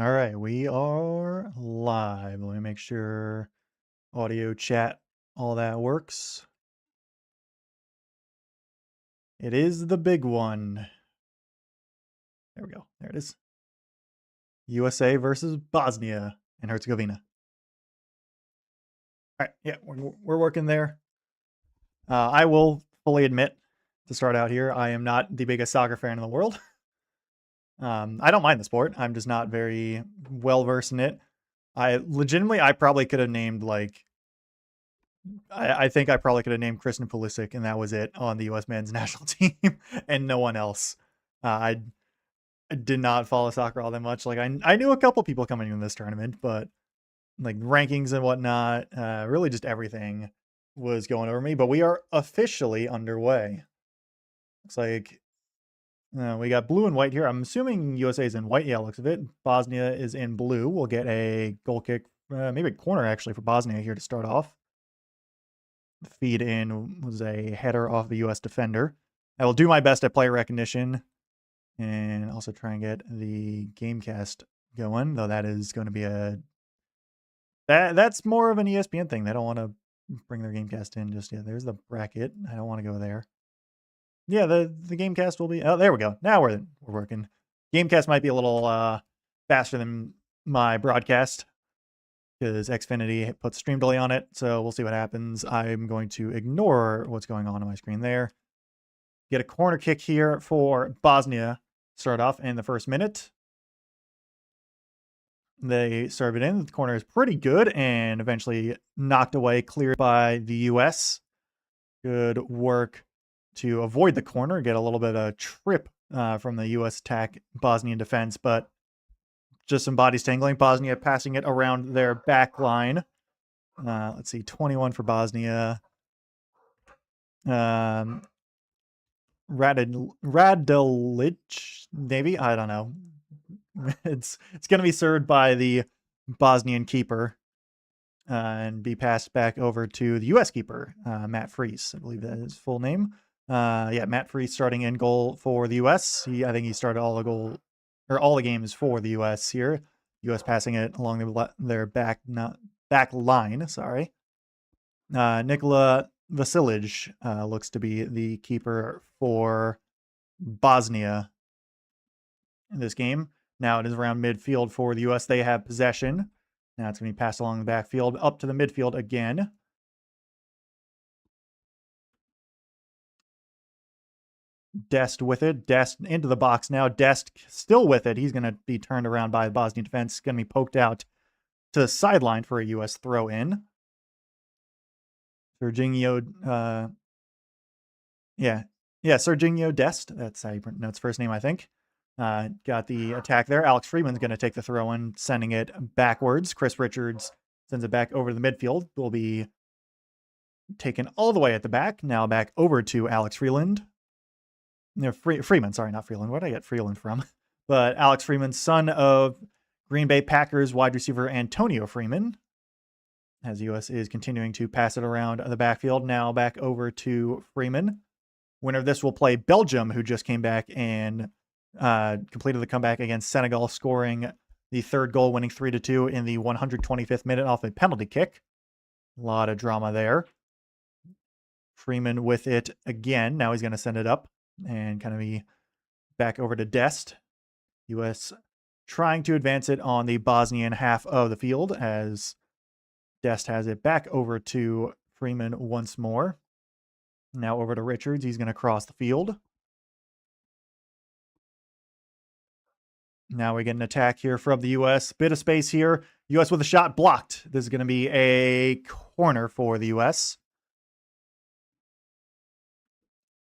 All right, we are live. Let me make sure audio, chat, all that works. It is the big one. There we go. There it is. USA versus Bosnia and Herzegovina. All right, yeah, we're working there. I will fully admit, to start out here, I am not the biggest soccer fan in the world. I don't mind the sport. I'm just not very well versed in it. I probably could have named I think I probably could have named Christian Pulisic, and that was it on the U.S. men's national team, and no one else. I did not follow soccer all that much. Like I knew a couple people coming in this tournament, but like rankings and whatnot, really just everything was going over me. But we are officially underway. Looks like we got blue and white here. I'm assuming USA is in white. Yeah, looks of it. Bosnia is in blue. We'll get a goal kick, maybe a corner actually for Bosnia here to start off. The feed in was a header off the U.S. defender. I will do my best at player recognition and also try and get the Gamecast going, though that is going to be that's more of an ESPN thing. They don't want to bring their Gamecast in just yet. There's the bracket. I don't want to go there. Yeah, the Gamecast will be. Oh, there we go. Now we're working. Gamecast might be a little faster than my broadcast, because Xfinity puts stream delay on it, so we'll see what happens. I'm going to ignore what's going on my screen there. Get a corner kick here for Bosnia. Start off in the first minute. They serve it in. The corner is pretty good and eventually knocked away, cleared by the U.S. Good work to avoid the corner, get a little bit of trip from the U.S. attack Bosnian defense, but just some bodies tangling. Bosnia passing it around their back line. Let's see, 21 for Bosnia. Radilic, maybe? I don't know. It's going to be served by the Bosnian keeper and be passed back over to the U.S. keeper, Matt Freese. I believe that is his full name. Yeah, Matt Freese starting in goal for the U.S. I think he started all the games for the U.S. here. U.S. passing it along their back line. Sorry. Nikola Vasilij looks to be the keeper for Bosnia in this game. Now it is around midfield for the U.S. They have possession. Now it's going to be passed along the backfield up to the midfield again. Dest with it. Dest into the box now. Dest still with it. He's going to be turned around by the Bosnian defense. Going to be poked out to the sideline for a U.S. throw in. Serginho, Serginho Dest. That's how you pronounce his first name, I think. Got the attack there. Alex Freeman's going to take the throw in, sending it backwards. Chris Richards sends it back over to the midfield. Will be taken all the way at the back. Now back over to Alex Freeland. No, Freeman, sorry, not Freeland. Where did I get Freeland from? But Alex Freeman, son of Green Bay Packers wide receiver Antonio Freeman, as the U.S. is continuing to pass it around the backfield. Now back over to Freeman. Winner of this will play Belgium, who just came back and completed the comeback against Senegal, scoring the third goal, winning 3-2 in the 125th minute off a penalty kick. A lot of drama there. Freeman with it again. Now he's going to send it up and kind of be back over to Dest. U.S. trying to advance it on the Bosnian half of the field as Dest has it back over to Freeman once more. Now over to Richards. He's going to cross the field. Now we get an attack here from the U.S. Bit of space here. U.S. with a shot blocked. This is going to be a corner for the U.S.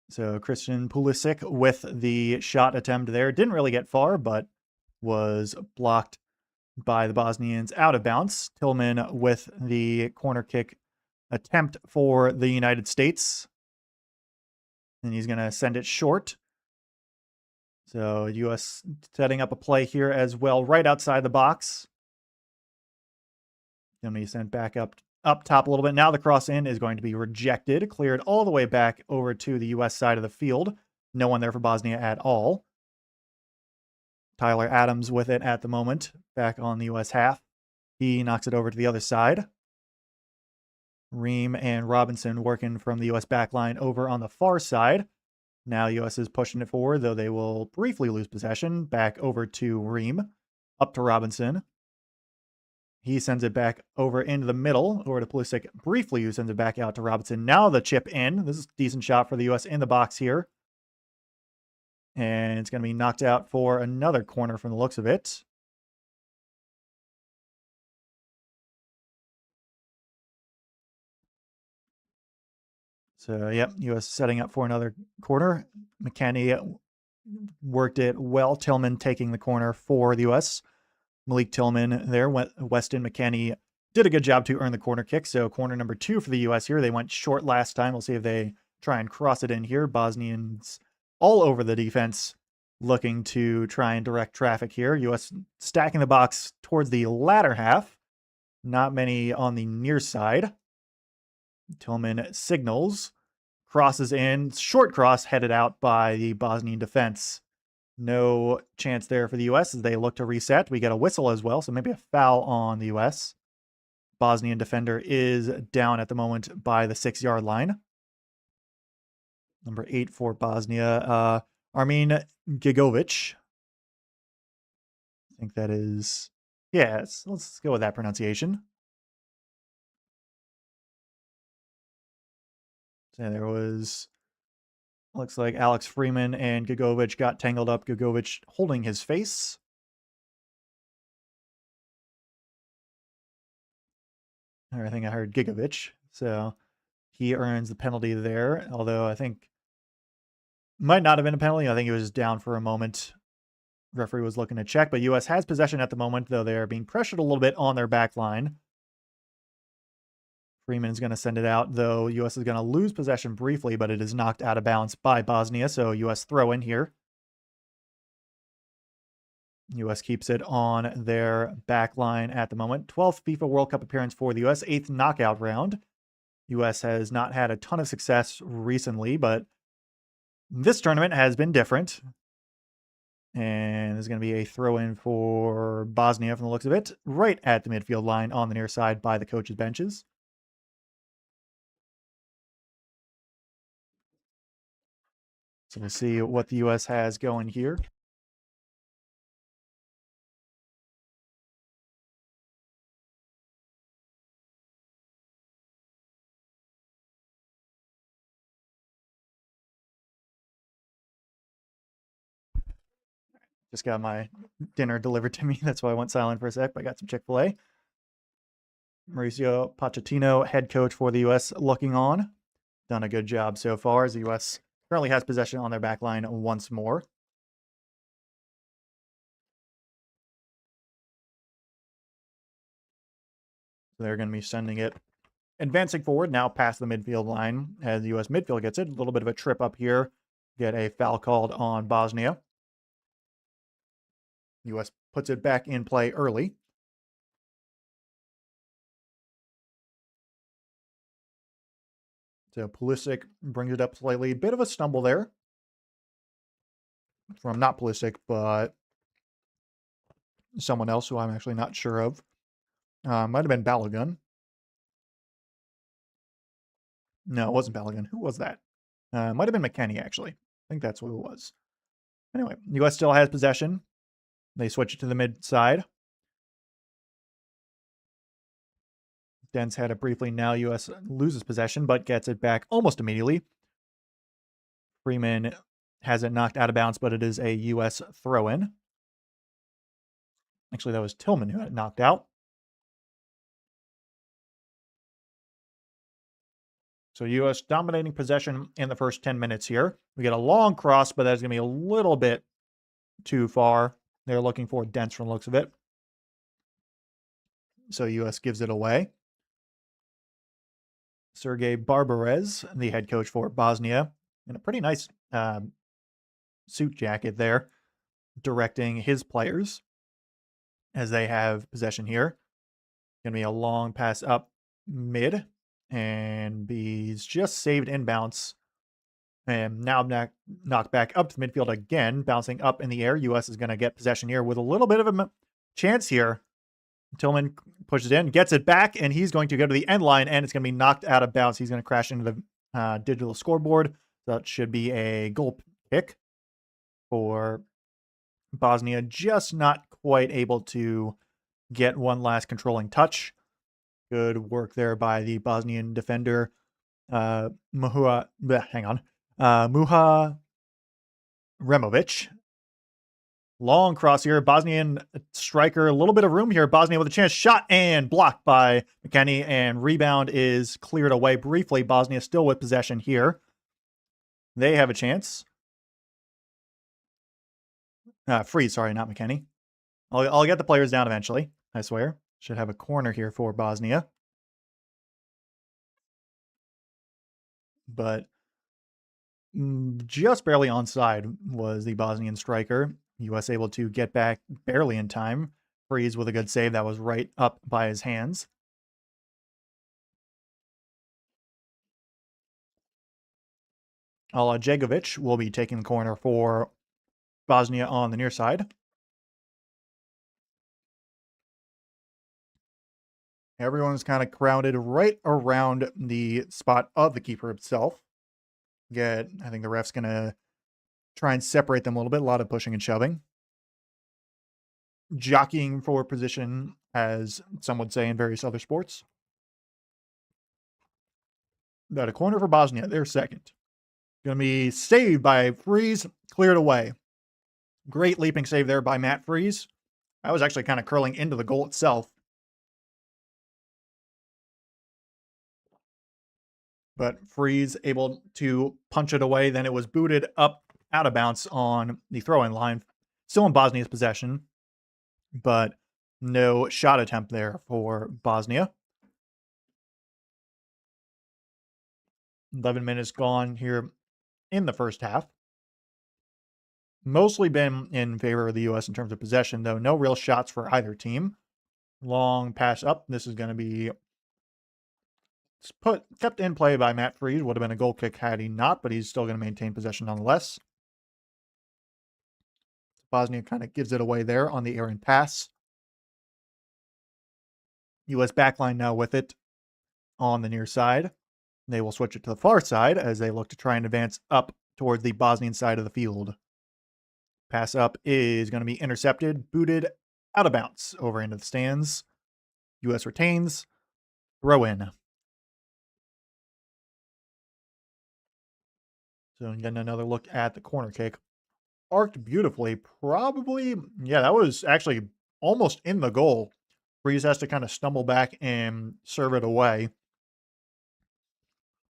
So Christian Pulisic with the shot attempt there. Didn't really get far, but was blocked by the Bosnians out of bounds. Tillman with the corner kick attempt for the United States. And he's going to send it short. So U.S. setting up a play here as well, right outside the box. Going to be sent back up top a little bit. Now the cross in is going to be rejected, cleared all the way back over to the U.S. side of the field. No one there for Bosnia at all. Tyler Adams with it at the moment. back on the U.S. half. He knocks it over to the other side. Ream and Robinson working from the U.S. back line over on the far side. Now U.S. is pushing it forward, though they will briefly lose possession. Back over to Ream, up to Robinson. He sends it back over into the middle, over to Pulisic briefly, who sends it back out to Robinson. Now the chip in. This is a decent shot for the U.S. in the box here. And it's going to be knocked out for another corner from the looks of it. So, yep, U.S. setting up for another corner. McKennie worked it well. Tillman taking the corner for the U.S. Malik Tillman there. Weston McKennie did a good job to earn the corner kick. So corner number 2 for the U.S. here. They went short last time. We'll see if they try and cross it in here. Bosnians all over the defense looking to try and direct traffic here. U.S. stacking the box towards the latter half. Not many on the near side. Tillman signals, crosses in, short cross headed out by the Bosnian defense. No chance there for the U.S. as they look to reset. We get a whistle as well, so maybe a foul on the U.S. Bosnian defender is down at the moment by the 6-yard line. Number 8 for Bosnia, Armin Gigovic. I think that is, yes, let's go with that pronunciation. So there was, looks like Alex Freeman and Gigovic got tangled up. Gigovic holding his face. Or I think I heard Gigovic. So he earns the penalty there. Although I think might not have been a penalty. I think he was down for a moment. Referee was looking to check. But U.S. has possession at the moment, though they're being pressured a little bit on their back line. Freeman is going to send it out, though U.S. is going to lose possession briefly, but it is knocked out of bounds by Bosnia, so U.S. throw in here. U.S. keeps it on their back line at the moment. 12th FIFA World Cup appearance for the U.S., 8th knockout round. U.S. has not had a ton of success recently, but this tournament has been different. And there's going to be a throw-in for Bosnia from the looks of it, right at the midfield line on the near side by the coaches' benches. So we'll see what the U.S. has going here. Just got my dinner delivered to me. That's why I went silent for a sec, but I got some Chick-fil-A. Mauricio Pochettino, head coach for the U.S., looking on. Done a good job so far as the U.S. currently has possession on their back line once more. They're going to be sending it, advancing forward now past the midfield line as the U.S. midfield gets it. A little bit of a trip up here. Get a foul called on Bosnia. U.S. puts it back in play early. So Pulisic brings it up slightly. Bit of a stumble there from not Pulisic, but someone else who I'm actually not sure of. Might have been Balogun. No, it wasn't Balogun. Who was that? Might have been McKennie, actually. I think that's who it was. Anyway, U.S. still has possession. They switch it to the mid side. Dens had it briefly. Now U.S. loses possession, but gets it back almost immediately. Freeman has it knocked out of bounds, but it is a U.S. throw-in. Actually, that was Tillman who had it knocked out. So U.S. dominating possession in the first 10 minutes here. We get a long cross, but that's going to be a little bit too far. They're looking for Dents from the looks of it. So U.S. gives it away. Sergei Barbarez, the head coach for Bosnia, in a pretty nice suit jacket there, directing his players as they have possession here. Going to be a long pass up mid, and he's just saved inbounds. And now knocked back up to the midfield again, bouncing up in the air. U.S. is going to get possession here with a little bit of a chance here. Tillman pushes in, gets it back, and he's going to go to the end line, and it's going to be knocked out of bounds. He's going to crash into the digital scoreboard. So that should be a goal kick for Bosnia. Just not quite able to get one last controlling touch. Good work there by the Bosnian defender. Muha Removic. Long cross here. Bosnian striker, a little bit of room here. Bosnia with a chance. Shot and blocked by McKenny, and rebound is cleared away briefly. Bosnia still with possession here. They have a chance. Freeze, sorry, not McKenny. I'll get the players down eventually, I swear. Should have a corner here for Bosnia. But just barely onside was the Bosnian striker. US able to get back barely in time. Freeze with a good save. That was right up by his hands. Jegovic will be taking the corner for Bosnia on the near side. Everyone's kind of crowded right around the spot of the keeper himself. I think the ref's going to try and separate them a little bit. A lot of pushing and shoving. Jockeying for position, as some would say in various other sports. Got a corner for Bosnia. They're second. Going to be saved by Freeze. Cleared away. Great leaping save there by Matt Freeze. I was actually kind of curling into the goal itself. But Freeze able to punch it away. Then it was booted up out of bounds on the throw-in line. Still in Bosnia's possession, but no shot attempt there for Bosnia. 11 minutes gone here in the first half. Mostly been in favor of the U.S. in terms of possession, though. No real shots for either team. Long pass up. This is going to be kept in play by Matt Freeze. Would have been a goal kick had he not, but he's still going to maintain possession nonetheless. Bosnia kind of gives it away there on the errant pass. U.S. backline now with it on the near side. They will switch it to the far side as they look to try and advance up towards the Bosnian side of the field. Pass up is going to be intercepted, booted out of bounds over into the stands. U.S. retains. Throw in. So getting another look at the corner kick. Arced beautifully. Probably, yeah, that was actually almost in the goal. Freeze has to kind of stumble back and serve it away.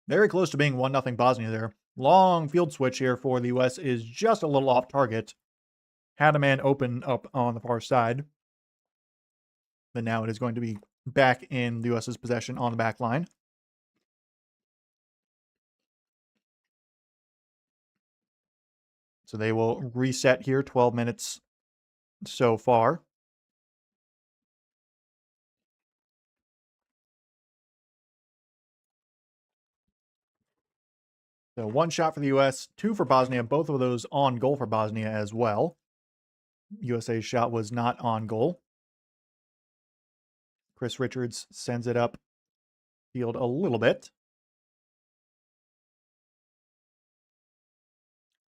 Very close to being 1-0 Bosnia there. Long field switch here for the U.S. is just a little off target. Had a man open up on the far side. But now it is going to be back in the U.S.'s possession on the back line. So they will reset here, 12 minutes so far. So 1 shot for the U.S., 2 for Bosnia, both of those on goal for Bosnia as well. USA's shot was not on goal. Chris Richards sends it up field a little bit.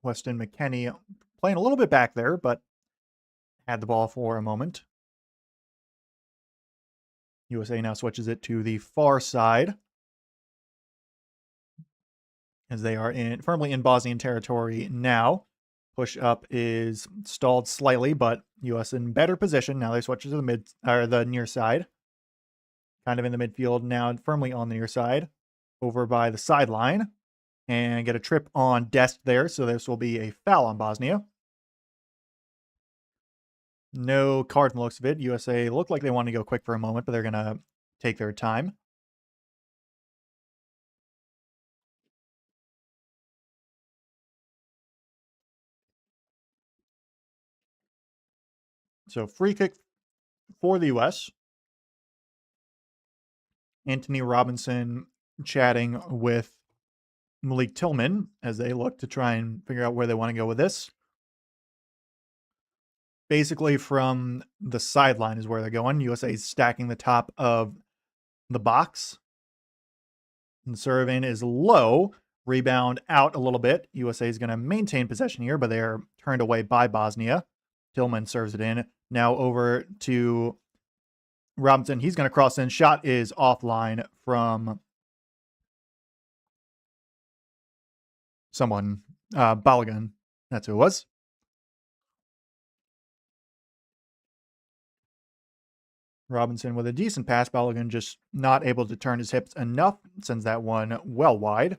Weston McKenny playing a little bit back there, but had the ball for a moment. USA now switches it to the far side as they are firmly in Bosnian territory now. Push up is stalled slightly, but US in better position. Now they switch to the near side. Kind of in the midfield now, firmly on the near side. Over by the sideline. And get a trip on Dest there, so this will be a foul on Bosnia. No card from the looks of it. USA looked like they wanted to go quick for a moment, but they're going to take their time. So free kick for the U.S. Anthony Robinson chatting with Malik Tillman as they look to try and figure out where they want to go with this. basically from the sideline is where they're going. USA is stacking the top of the box. And serving is low. Rebound out a little bit. USA is going to maintain possession here, but they're turned away by Bosnia. Tillman serves it in. Now over to Robinson. He's going to cross in. Shot is offline from someone. Balogun. That's who it was. Robinson with a decent pass. Balogun just not able to turn his hips enough. Sends that one well wide.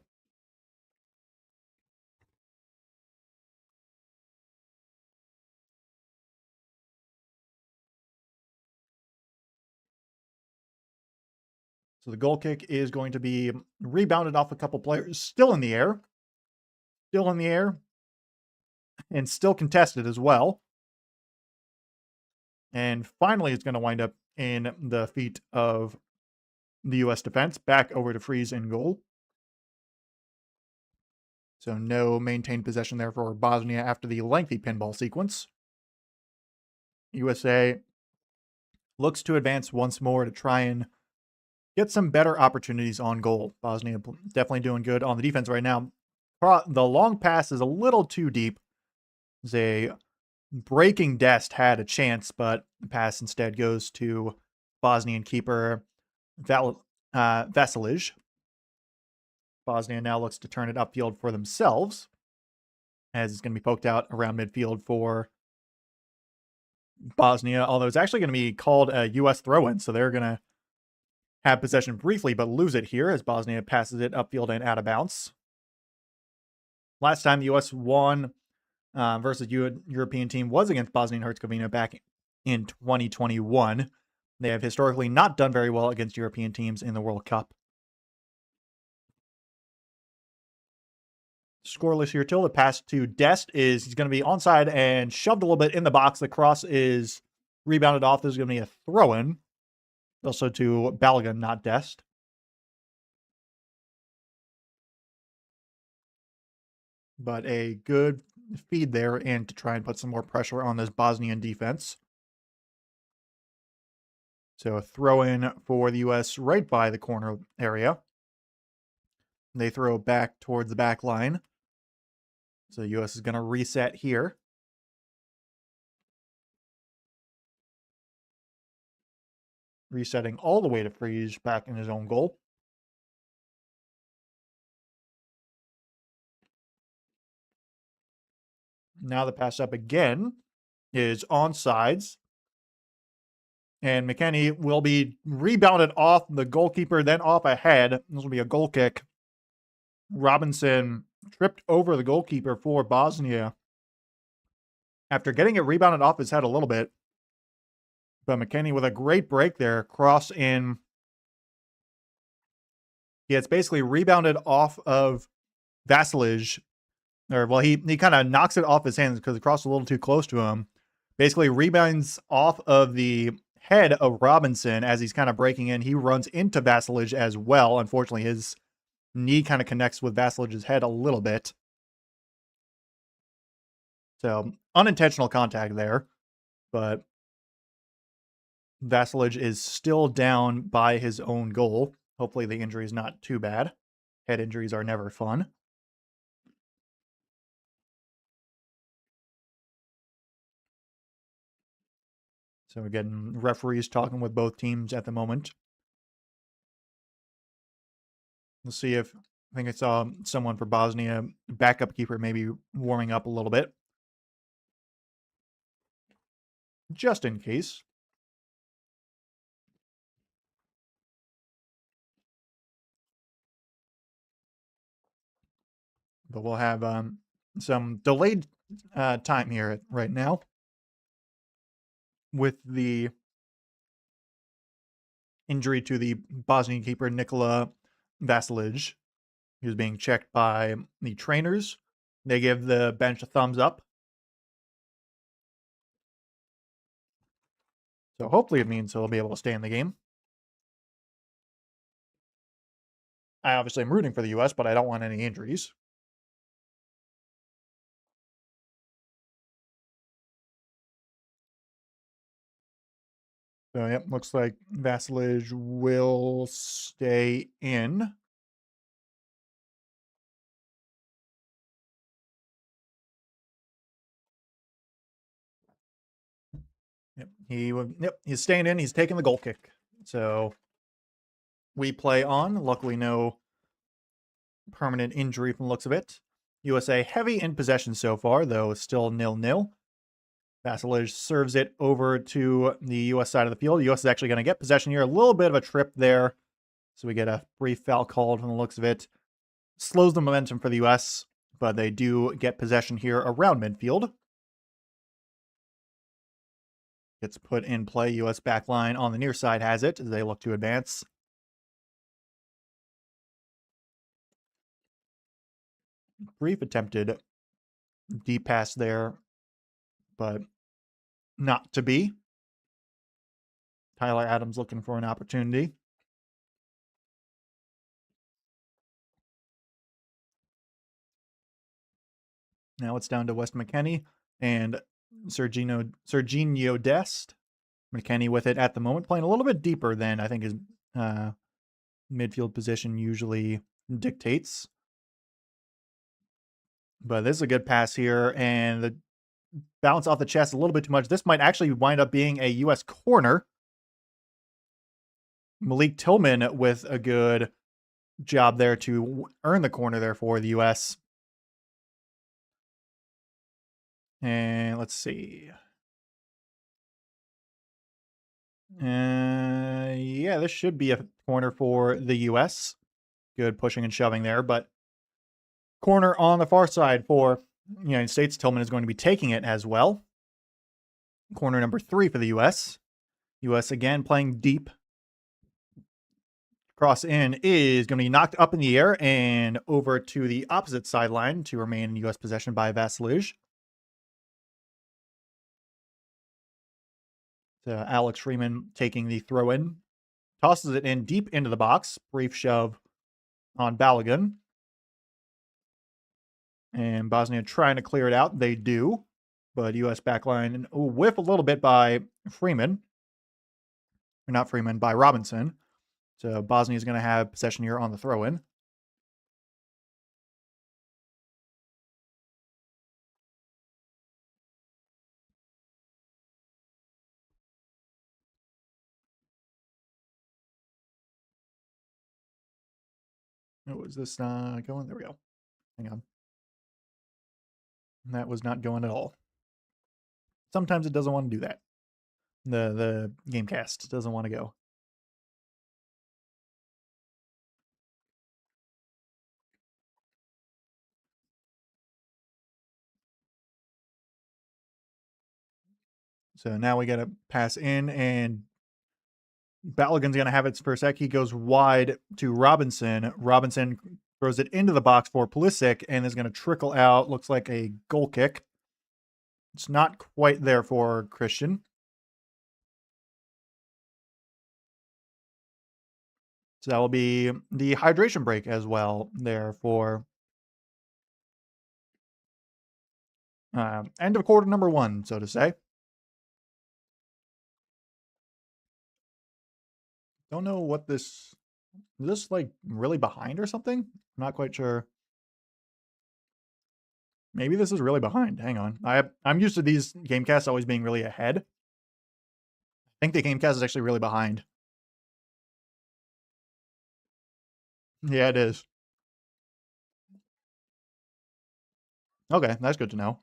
So the goal kick is going to be rebounded off a couple players. Still in the air. Still in the air. And still contested as well. And finally, it's going to wind up in the feet of the U.S. defense. Back over to Freeze in goal. So no maintained possession there for Bosnia after the lengthy pinball sequence. USA looks to advance once more to try and get some better opportunities on goal. Bosnia definitely doing good on the defense right now. The long pass is a little too deep. A breaking Dest had a chance, but the pass instead goes to Bosnian keeper Vasilij. Bosnia now looks to turn it upfield for themselves, as it's going to be poked out around midfield for Bosnia, although it's actually going to be called a U.S. throw-in, so they're going to have possession briefly, but lose it here as Bosnia passes it upfield and out of bounds. Last time the U.S. won versus European team was against Bosnia and Herzegovina back in 2021. They have historically not done very well against European teams in the World Cup. Scoreless here till the pass to Dest is he's going to be onside and shoved a little bit in the box. The cross is rebounded off. This is going to be a throw-in. Also to Balogun, not Dest. But a good feed there and to try and put some more pressure on this Bosnian defense. So a throw-in for the U.S. right by the corner area. They throw back towards the back line. So the U.S. is going to reset here. Resetting all the way to Freeze back in his own goal. Now the pass up again is onsides. And McKennie will be rebounded off the goalkeeper, then off ahead. This will be a goal kick. Robinson tripped over the goalkeeper for Bosnia after getting it rebounded off his head a little bit. But McKennie with a great break there, cross in. Yeah, it's basically rebounded off of Vasilij. Or, well, he kind of knocks it off his hands because the cross was a little too close to him. Basically rebounds off of the head of Robinson as he's kind of breaking in. He runs into Vasilij as well. Unfortunately, his knee kind of connects with Vasilij's head a little bit. So, unintentional contact there. But Vasilij is still down by his own goal. Hopefully the injury is not too bad. Head injuries are never fun. So again, referees talking with both teams at the moment. Let's see if I think I saw someone for Bosnia, backup keeper, maybe warming up a little bit. Just in case. But we'll have some delayed time here right now with the injury to the Bosnian keeper, Nikola Vasilij. He was being checked by the trainers. They give the bench a thumbs up. So hopefully it means he'll be able to stay in the game. I obviously am rooting for the U.S., but I don't want any injuries. So, yep, looks like vassalage will stay in. Yep, he's staying in. He's taking the goal kick. So we play on. Luckily, no permanent injury from the looks of it. USA heavy in possession so far, though still 0-0. Vassalage serves it over to the U.S. side of the field. The U.S. is actually going to get possession here. A little bit of a trip there. So we get a brief foul called from the looks of it. Slows the momentum for the U.S., but they do get possession here around midfield. Gets put in play. U.S. backline on the near side has it as they look to advance. Brief attempted deep pass there, but not to be. Tyler Adams looking for an opportunity. Now it's down to West McKenney and Serginho Dest. McKenney with it at the moment, playing a little bit deeper than I think his midfield position usually dictates. But this is a good pass here, and the bounce off the chest a little bit too much. This might actually wind up being a U.S. corner. Malik Tillman with a good job there to earn the corner there for the U.S. And let's see. Yeah, this should be a corner for the U.S. Good pushing and shoving there, but corner on the far side for the United States. Tillman is going to be taking it as well. Corner number 3 for the U.S. U.S. again playing deep. Cross in is going to be knocked up in the air and over to the opposite sideline to remain in U.S. possession by Vassalage. So Alex Freeman taking the throw in. Tosses it in deep into the box. Brief shove on Balogun. And Bosnia trying to clear it out. They do. But U.S. backline whiff a little bit by Freeman. Or not Freeman, by Robinson. So Bosnia is going to have possession here on the throw in. Oh, is this going? There we go. Hang on. That was not going at all. Sometimes it doesn't want to do that. The Gamecast doesn't want to go. So now we got to pass in, and Balogun's going to have it for a sec. He goes wide to Robinson. Robinson throws it into the box for Pulisic and is going to trickle out. Looks like a goal kick. It's not quite there for Christian. So that will be the hydration break as well there for end of quarter number 1, so to say. Don't know what this is. This like really behind or something? I'm not quite sure. Maybe this is really behind. Hang on. I'm used to these Gamecasts always being really ahead. I think the Gamecast is actually really behind. Yeah, it is. Okay, that's good to know.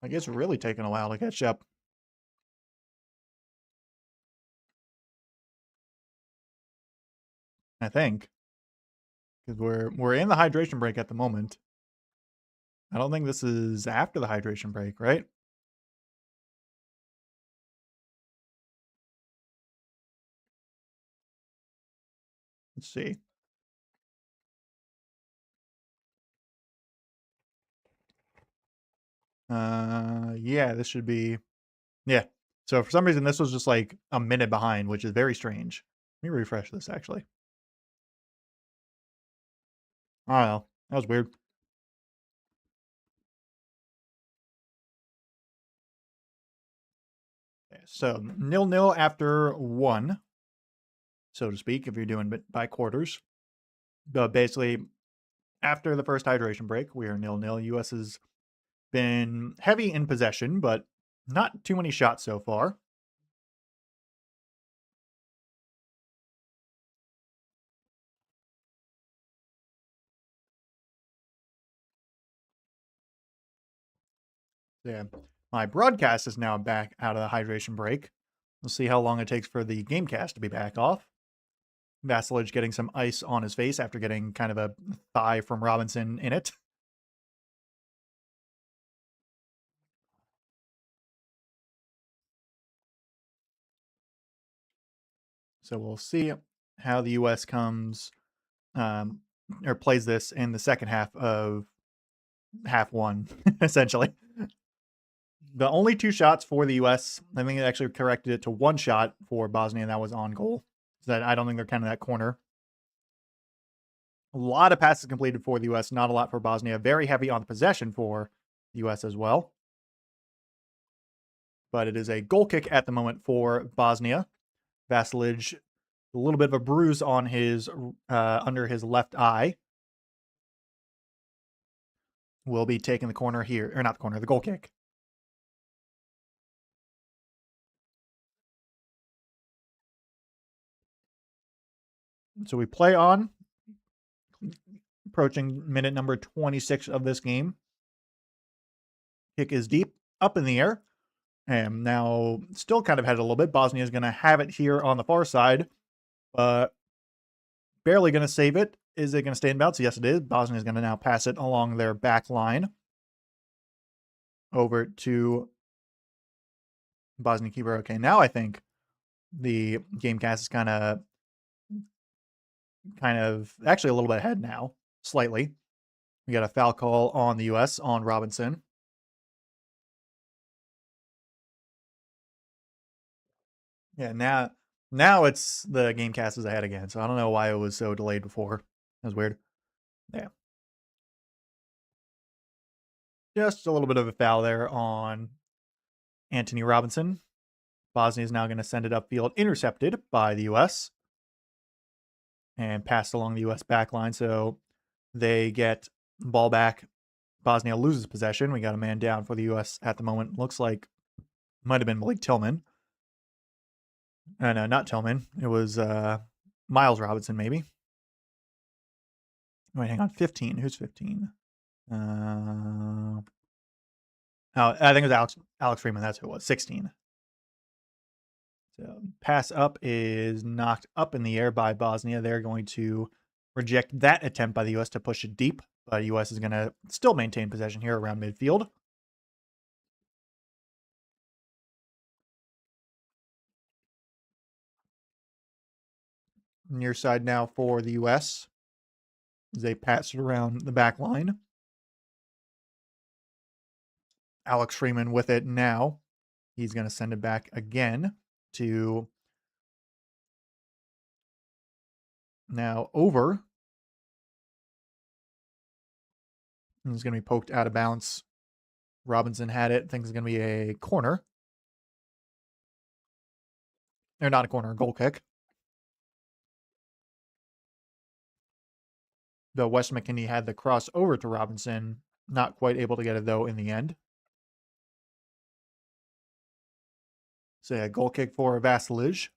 I guess it's really taking a while to catch up. I think. Because we're in the hydration break at the moment. I don't think this is after the hydration break, right? Let's see. Yeah, this should be. Yeah. So for some reason, this was just like a minute behind, which is very strange. Let me refresh this actually. I don't know. That was weird. So 0-0 after 1, so to speak, if you're doing it by quarters. But basically, after the first hydration break, we are 0-0. U.S. has been heavy in possession, but not too many shots so far. Yeah, my broadcast is now back out of the hydration break. We'll see how long it takes for the gamecast to be back off. Vasilij getting some ice on his face after getting kind of a thigh from Robinson in it. So we'll see how the U.S. comes or plays this in the second half of half one, essentially. The only 2 shots for the U.S., I think it actually corrected it to 1 shot for Bosnia, and that was on goal. So that I don't think they're kind of that corner. A lot of passes completed for the U.S., not a lot for Bosnia. Very heavy on the possession for the U.S. as well. But it is a goal kick at the moment for Bosnia. Vasilij, a little bit of a bruise on his under his left eye. Will be taking the corner here, or not the corner, the goal kick. So we play on, approaching minute number 26 of this game. Kick is deep, up in the air, and now still kind of headed a little bit. Bosnia is going to have it here on the far side, but barely going to save it. Is it going to stay in bounds? Yes, it is. Bosnia is going to now pass it along their back line over to Bosnia keeper. Okay, now I think the gamecast is kind of actually a little bit ahead now, slightly. We got a foul call on the U.S. on Robinson. Yeah, now it's the gamecast is ahead again. So I don't know why it was so delayed before. That was weird. Yeah. Just a little bit of a foul there on Anthony Robinson. Bosnia is now going to send it upfield, intercepted by the U.S. and passed along the U.S. back line. So they get the ball back. Bosnia loses possession. We got a man down for the U.S. at the moment. Looks like might have been Malik Tillman. No, not Tillman. It was Miles Robinson, maybe. Wait, hang on. 15. Who's 15? Oh, I think it was Alex Freeman. That's who it was. 16. So pass up is knocked up in the air by Bosnia. They're going to reject that attempt by the U.S. to push it deep, but the U.S. is going to still maintain possession here around midfield. Near side now for the U.S. as they pass it around the back line. Alex Freeman with it now. He's going to send it back again to now over. It's going to be poked out of bounds. Robinson had it. Thinks it's going to be a corner. Or not a corner, a goal kick. Though West McKinney had the cross over to Robinson. Not quite able to get it, though, in the end. So, yeah, goal kick for Vasilij.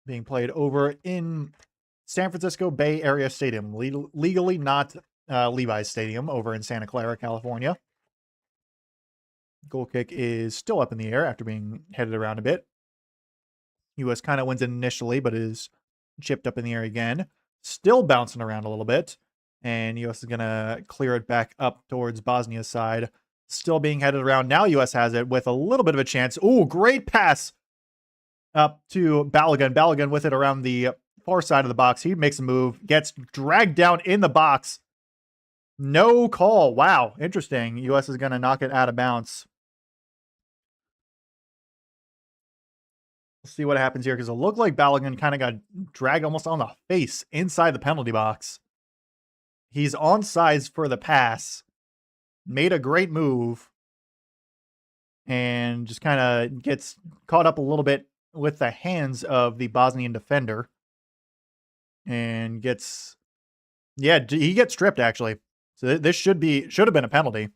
Being played over in San Francisco Bay Area Stadium. Legally not Levi's Stadium over in Santa Clara, California. Goal kick is still up in the air after being headed around a bit. U.S. kind of wins it initially, but is chipped up in the air again. Still bouncing around a little bit. And U.S. is going to clear it back up towards Bosnia's side. Still being headed around. Now U.S. has it with a little bit of a chance. Ooh, great pass up to Balogun. Balogun with it around the far side of the box. He makes a move. Gets dragged down in the box. No call. Wow. Interesting. U.S. is going to knock it out of bounds. We'll see what happens here because it looked like Balogun kind of got dragged almost on the face inside the penalty box. He's onside for the pass. made a great move and just kind of gets caught up a little bit with the hands of the Bosnian defender and gets, yeah, he gets stripped actually. So this should have been a penalty.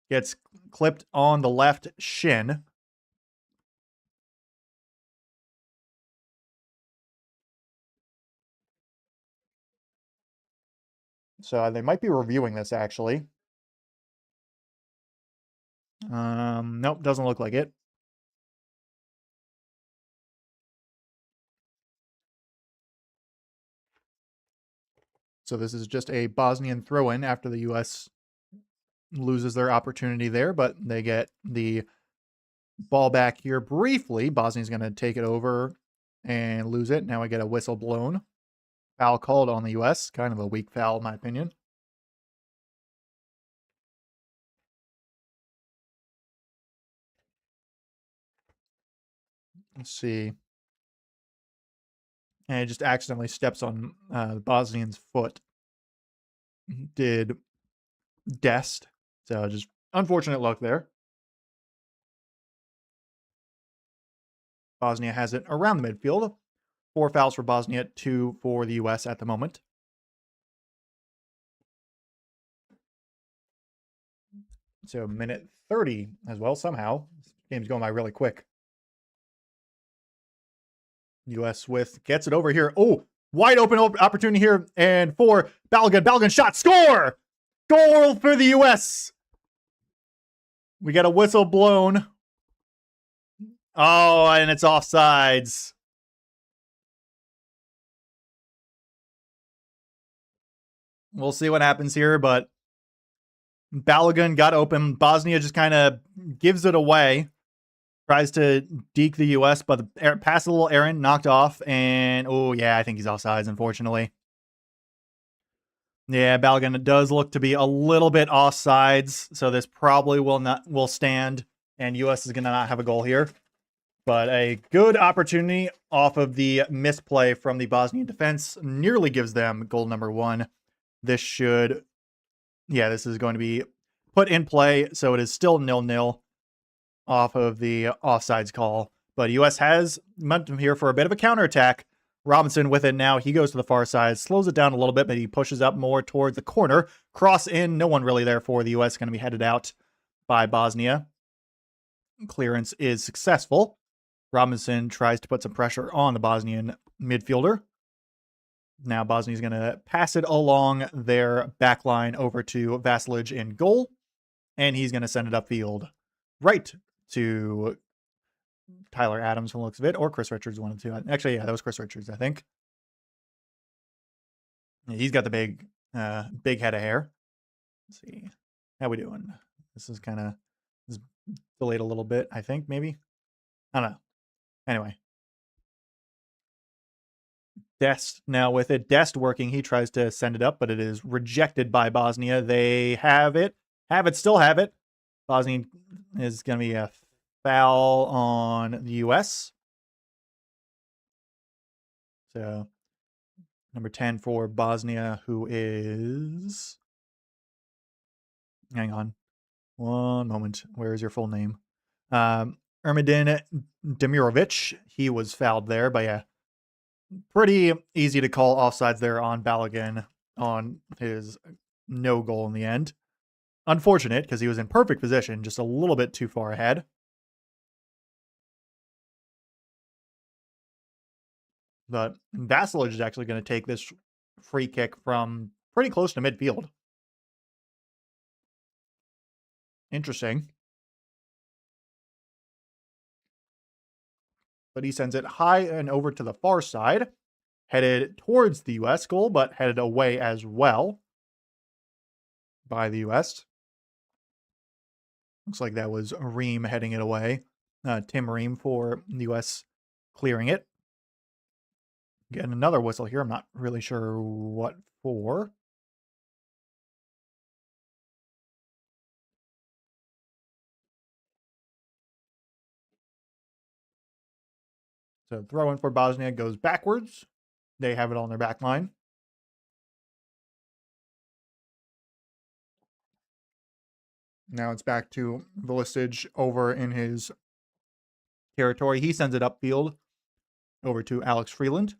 Gets clipped on the left shin. So they might be reviewing this actually. Nope, doesn't look like it. So this is just a Bosnian throw-in after the U.S. loses their opportunity there, but they get the ball back here briefly. Bosnia's going to take it over and lose it. Now we get a whistle blown. Foul called on the U.S. Kind of a weak foul, in my opinion. Let's see. And it just accidentally steps on the Bosnian's foot. Did Dest. So just unfortunate luck there. Bosnia has it around the midfield. 4 fouls for Bosnia, 2 for the U.S. at the moment. So minute 30 as well, somehow. This game's going by really quick. U.S. gets it over here. Oh, wide open opportunity here. And for Balogun. Balogun shot. Score! Goal for the U.S. We got a whistle blown. Oh, and it's offsides. We'll see what happens here, but Balogun got open. Bosnia just kind of gives it away. Tries to deke the U.S., but the pass a little errant, knocked off, and oh yeah, I think he's offsides, unfortunately. Yeah, Balogun does look to be a little bit offsides, so this probably will stand, and U.S. is going to not have a goal here. But a good opportunity off of the misplay from the Bosnian defense nearly gives them goal number 1. This should, yeah, this is going to be put in play, so it is still 0-0 off of the offsides call. But U.S. has momentum here for a bit of a counterattack. Robinson with it now. He goes to the far side, slows it down a little bit, but he pushes up more towards the corner. Cross in. No one really there for the U.S. Going to be headed out by Bosnia. Clearance is successful. Robinson tries to put some pressure on the Bosnian midfielder. Now Bosnia's going to pass it along their back line over to Vasilic in goal. And he's going to send it upfield right to Tyler Adams from the looks of it, or Chris Richards, one of the two. Actually, yeah, that was Chris Richards, I think. Yeah, he's got the big head of hair. Let's see. How we doing? This is kind of delayed a little bit, I think, maybe. I don't know. Anyway. Dest now with it. Dest working. He tries to send it up, but it is rejected by Bosnia. They have it. Still have it. Bosnia is going to be a foul on the U.S. So number 10 for Bosnia, who is... Hang on. One moment. Where is your full name? Ermedin Demirovic. He was fouled there, but yeah. Pretty easy to call offsides there on Balogun on his no goal in the end. Unfortunate, because he was in perfect position, just a little bit too far ahead. But Vasilic is actually going to take this free kick from pretty close to midfield. Interesting. But he sends it high and over to the far side, headed towards the U.S. goal, but headed away as well by the U.S. Looks like that was Ream heading it away. Tim Ream for the U.S. clearing it. Getting another whistle here. I'm not really sure what for. So throw in for Bosnia goes backwards. They have it on their back line. Now it's back to Velistage over in his territory. He sends it upfield over to Alex Freeland.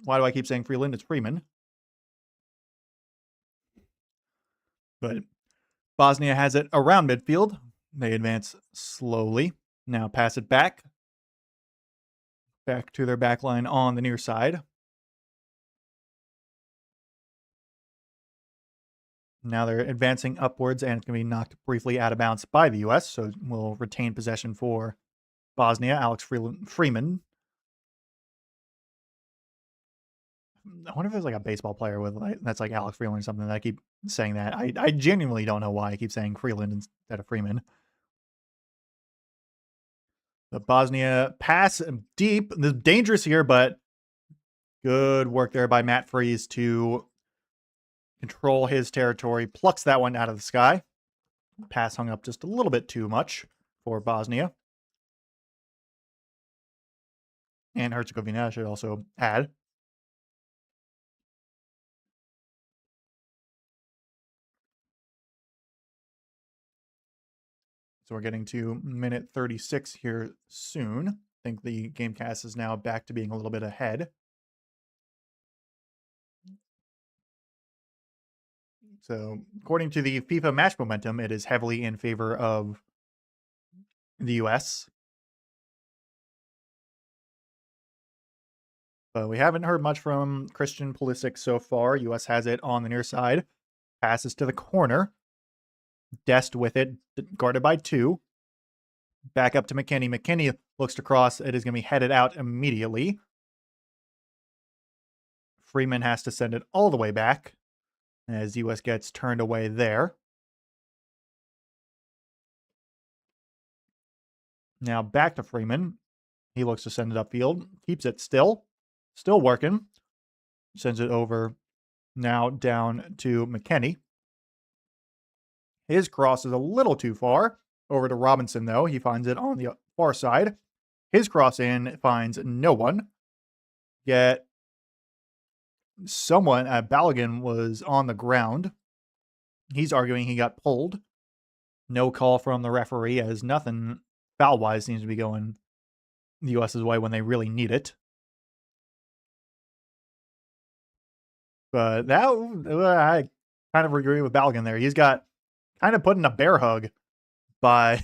Why do I keep saying Freeland? It's Freeman. But Bosnia has it around midfield. They advance slowly. Now pass it back to their back line on the near side. Now they're advancing upwards, and it's going to be knocked briefly out of bounds by the U.S., so we'll retain possession for Bosnia. Alex Freeman. I wonder if there's like a baseball player with that's like Alex Freeland or something. That I keep saying that. I genuinely don't know why I keep saying Freeland instead of Freeman. The Bosnia pass deep. This is dangerous here, but good work there by Matt Freeze to control his territory. Plucks that one out of the sky. Pass hung up just a little bit too much for Bosnia. And Herzegovina, I should also add. So we're getting to minute 36 here soon. I think the Gamecast is now back to being a little bit ahead. So according to the FIFA match momentum, it is heavily in favor of the U.S. But we haven't heard much from Christian Pulisic so far. U.S. has it on the near side. Passes to the corner. Dest with it, guarded by 2. Back up to McKennie. McKennie looks to cross. It is going to be headed out immediately. Freeman has to send it all the way back as U.S. gets turned away there. Now back to Freeman. He looks to send it upfield. Keeps it still working. Sends it over now down to McKennie. His cross is a little too far. Over to Robinson, though. He finds it on the far side. His cross in finds no one. Yet someone, Balogun, was on the ground. He's arguing he got pulled. No call from the referee, as nothing foul-wise seems to be going the U.S.'s way when they really need it. But that, I kind of agree with Balogun there. He's got kind of put in a bear hug by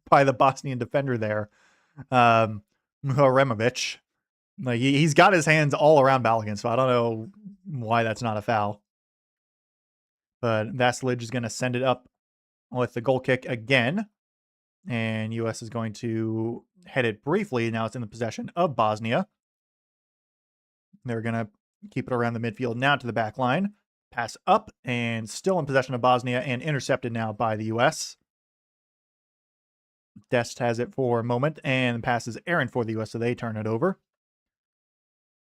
the Bosnian defender there, Muharemovic. Like he's got his hands all around Balogun, so I don't know why that's not a foul. But Vasilij is going to send it up with the goal kick again, and U.S. is going to head it briefly. Now it's in the possession of Bosnia. They're going to keep it around the midfield now to the back line. Pass up, and still in possession of Bosnia, and intercepted now by the U.S. Dest has it for a moment, and passes errant for the U.S., so they turn it over.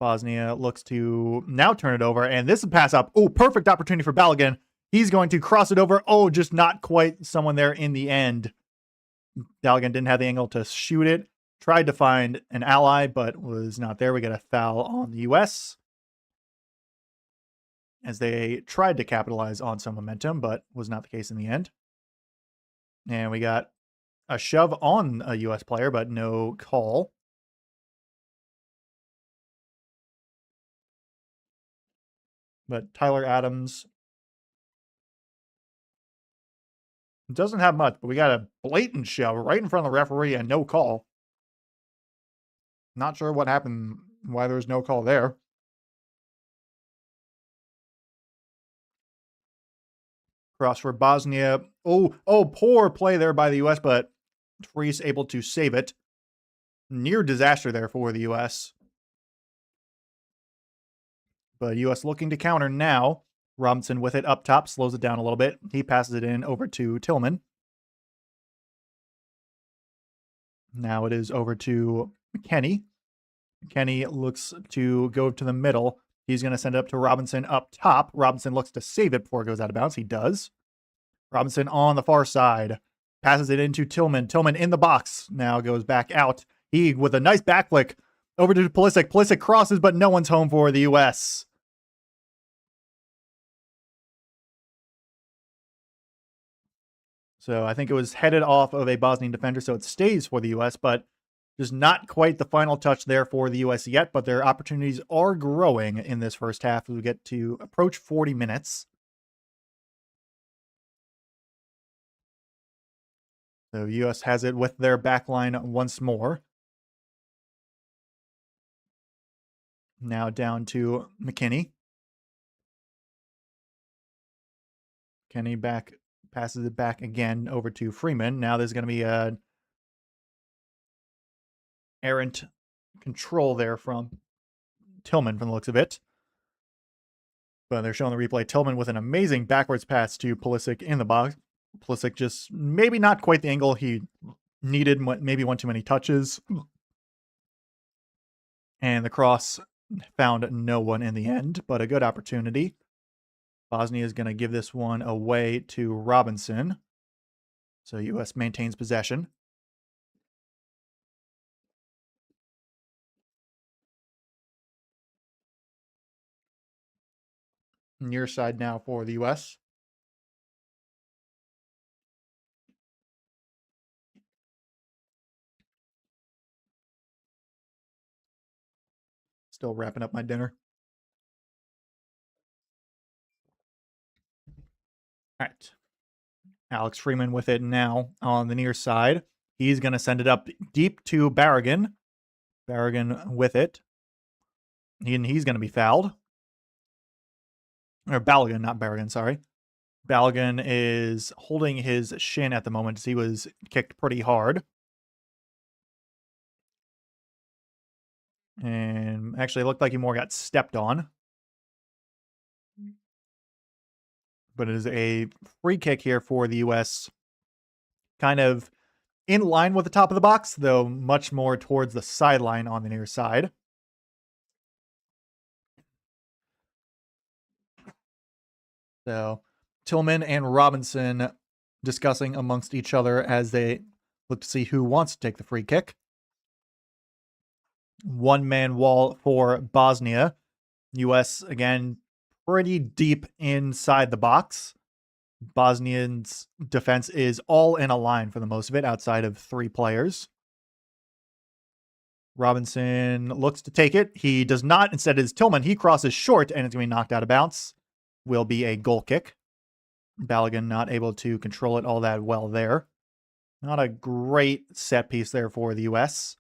Bosnia looks to now turn it over, and this is pass up. Oh, perfect opportunity for Balogun. He's going to cross it over. Oh, just not quite someone there in the end. Balogun didn't have the angle to shoot it. Tried to find an ally, but was not there. We got a foul on the U.S. as they tried to capitalize on some momentum, but was not the case in the end. And we got a shove on a U.S. player, but no call. But Tyler Adams doesn't have much, but we got a blatant shove right in front of the referee and no call. Not sure what happened, why there was no call there. Cross for Bosnia. Oh, poor play there by the U.S., but Freese able to save it. Near disaster there for the U.S. But U.S. looking to counter now. Robinson with it up top, slows it down a little bit. He passes it in over to Tillman. Now it is over to McKennie. McKennie looks to go to the middle. He's going to send it up to Robinson up top. Robinson looks to save it before it goes out of bounds. He does. Robinson on the far side. Passes it into Tillman. Tillman in the box. Now goes back out. He, with a nice back flick, over to Pulisic. Pulisic crosses, but no one's home for the U.S. So I think it was headed off of a Bosnian defender, so it stays for the U.S., but just not quite the final touch there for the U.S. yet, but their opportunities are growing in this first half as we get to approach 40 minutes. So U.S. has it with their back line once more. Now down to McKinney. Kenny back, passes it back again over to Freeman. Now there's going to be a errant control there from Tillman from the looks of it. But they're showing the replay. Tillman with an amazing backwards pass to Pulisic in the box. Pulisic just maybe not quite the angle he needed, maybe one too many touches. And the cross found no one in the end, but a good opportunity. Bosnia is going to give this one away to Robinson. So U.S. maintains possession. Near side now for the U.S. Still wrapping up my dinner. All right. Alex Freeman with it now on the near side. He's going to send it up deep to Barragan. Barragan with it. He's going to be fouled. Or Balogun, not Barragan, sorry. Balogun is holding his shin at the moment as he was kicked pretty hard. And actually, it looked like he more got stepped on. But it is a free kick here for the U.S. Kind of in line with the top of the box, though much more towards the sideline on the near side. So Tillman and Robinson discussing amongst each other as they look to see who wants to take the free kick. One-man wall for Bosnia. U.S. again pretty deep inside the box. Bosnians' defense is all in a line for the most of it, outside of 3 players. Robinson looks to take it. He does not. Instead, it is Tillman. He crosses short, and it's going to be knocked out of bounds. Will be a goal kick. Balogun not able to control it all that well there. Not a great set piece there for the U.S.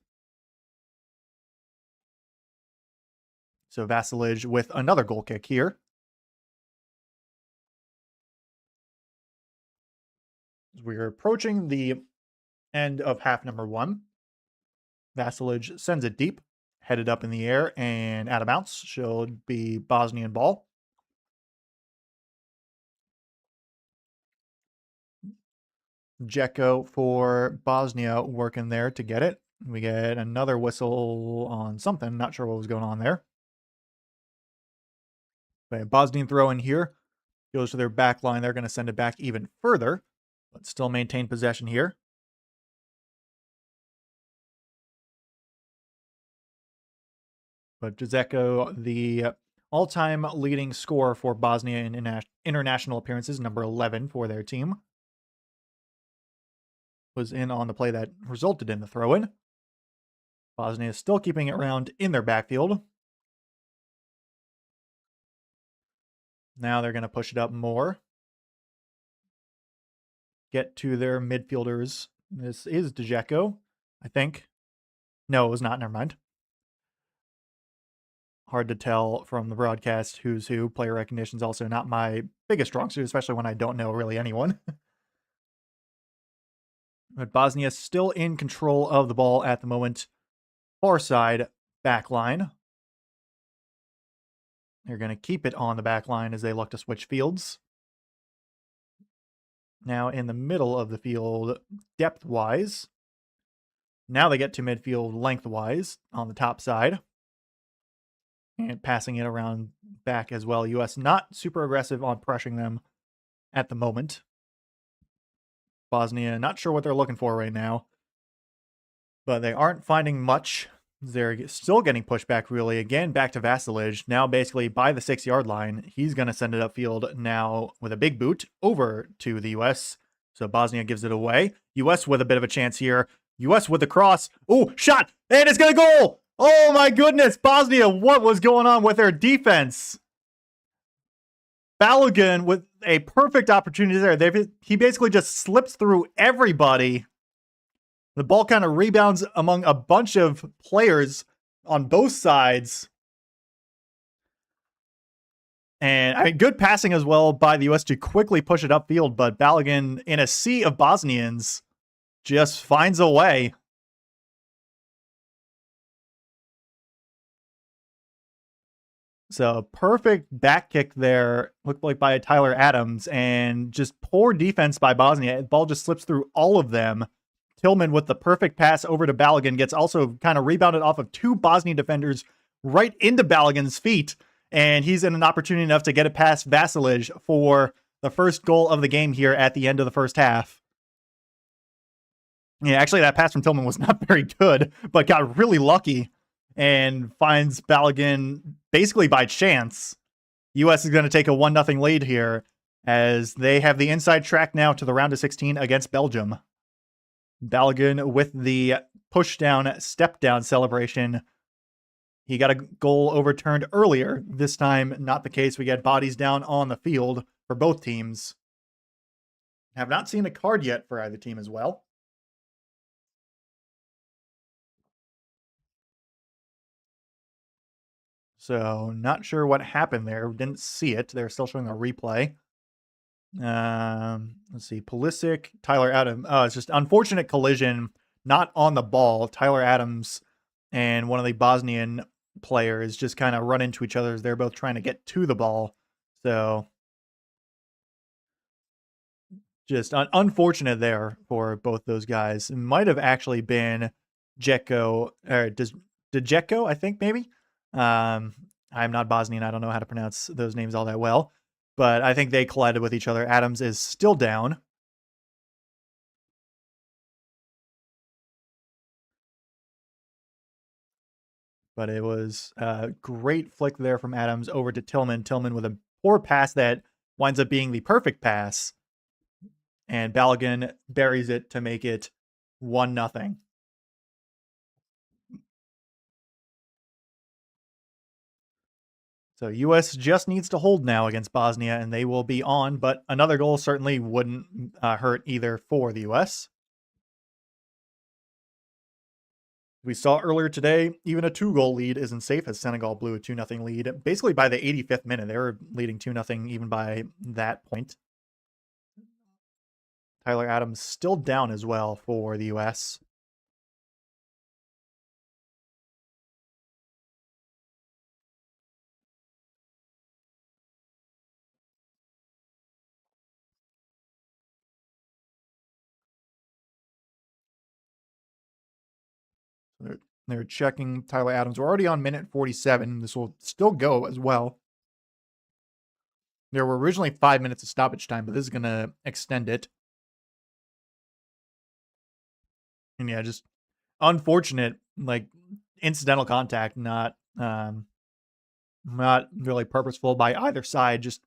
So Vasilij with another goal kick here. We're approaching the end of half number 1. Vasilij sends it deep, headed up in the air, and out of bounds. Should be Bosnian ball. Dzeko for Bosnia working there to get it. We get another whistle on something. Not sure what was going on there. But Bosnian throw in here. Goes to their back line. They're going to send it back even further, but still maintain possession here. But Dzeko, the all-time leading scorer for Bosnia in international appearances, number 11 for their team, was in on the play that resulted in the throw-in. Bosnia is still keeping it around in their backfield. Now they're going to push it up more. Get to their midfielders. This is Dzeko, I think. No, it was not. Never mind. Hard to tell from the broadcast who's who. Player recognition is also not my biggest strong suit, especially when I don't know really anyone. But Bosnia is still in control of the ball at the moment. Far side back line. They're going to keep it on the back line as they look to switch fields. Now in the middle of the field, depth-wise. Now they get to midfield lengthwise on the top side. And passing it around back as well. U.S. not super aggressive on pressuring them at the moment. Bosnia, not sure what they're looking for right now. But they aren't finding much. They're still getting pushed back, really. Again, back to Vasilij. Now basically by the 6-yard line. He's going to send it upfield now with a big boot over to the U.S. So Bosnia gives it away. U.S. with a bit of a chance here. U.S. with the cross. Oh, shot! And it's going to goal! Oh my goodness, Bosnia, what was going on with their defense? Balogun with a perfect opportunity there. He basically just slips through everybody. The ball kind of rebounds among a bunch of players on both sides. And I mean, good passing as well by the U.S. to quickly push it upfield, but Balogun, in a sea of Bosnians, just finds a way. So perfect back kick there, looked like by Tyler Adams, and just poor defense by Bosnia. The ball just slips through all of them. Tillman with the perfect pass over to Balogun gets also kind of rebounded off of two Bosnian defenders right into Balogun's feet, and he's in an opportunity enough to get it past Vasilij for the first goal of the game here at the end of the first half. Yeah, actually, that pass from Tillman was not very good, but got really lucky and finds Balogun basically by chance. U.S. is going to take a 1-0 lead here as they have the inside track now to the round of 16 against Belgium. Balogun with the push down, step down celebration. He got a goal overturned earlier. This time, not the case. We get bodies down on the field for both teams. Have not seen a card yet for either team as well. So, not sure what happened there. Didn't see it. They're still showing a replay. Let's see. Pulisic, Tyler Adams. Oh, it's just unfortunate collision, not on the ball. Tyler Adams and one of the Bosnian players just kind of run into each other as they're both trying to get to the ball. So, just unfortunate there for both those guys. It might have actually been Dzeko, or Dzeko, I think, maybe. I'm not Bosnian. I don't know how to pronounce those names all that well. But I think they collided with each other. Adams is still down. But it was a great flick there from Adams over to Tillman. Tillman with a poor pass that winds up being the perfect pass. And Balogun buries it to make it 1-0. So U.S. just needs to hold now against Bosnia, and they will be on. But another goal certainly wouldn't hurt either for the U.S. We saw earlier today, even a 2-goal lead isn't safe as Senegal blew a 2-0 lead. Basically by the 85th minute, they were leading 2-0 even by that point. Tyler Adams still down as well for the U.S. They're checking Tyler Adams. We're already on minute 47. This will still go as well. There were originally 5 minutes of stoppage time, but this is going to extend it. And yeah, just unfortunate, like incidental contact, not really purposeful by either side. Just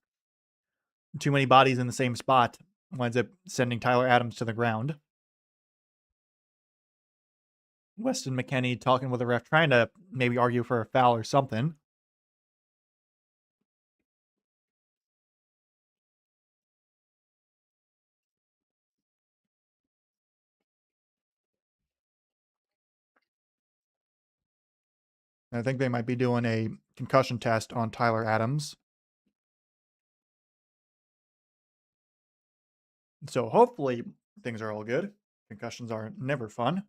too many bodies in the same spot winds up sending Tyler Adams to the ground. Weston McKennie talking with the ref, trying to maybe argue for a foul or something. I think they might be doing a concussion test on Tyler Adams. So hopefully things are all good. Concussions are never fun.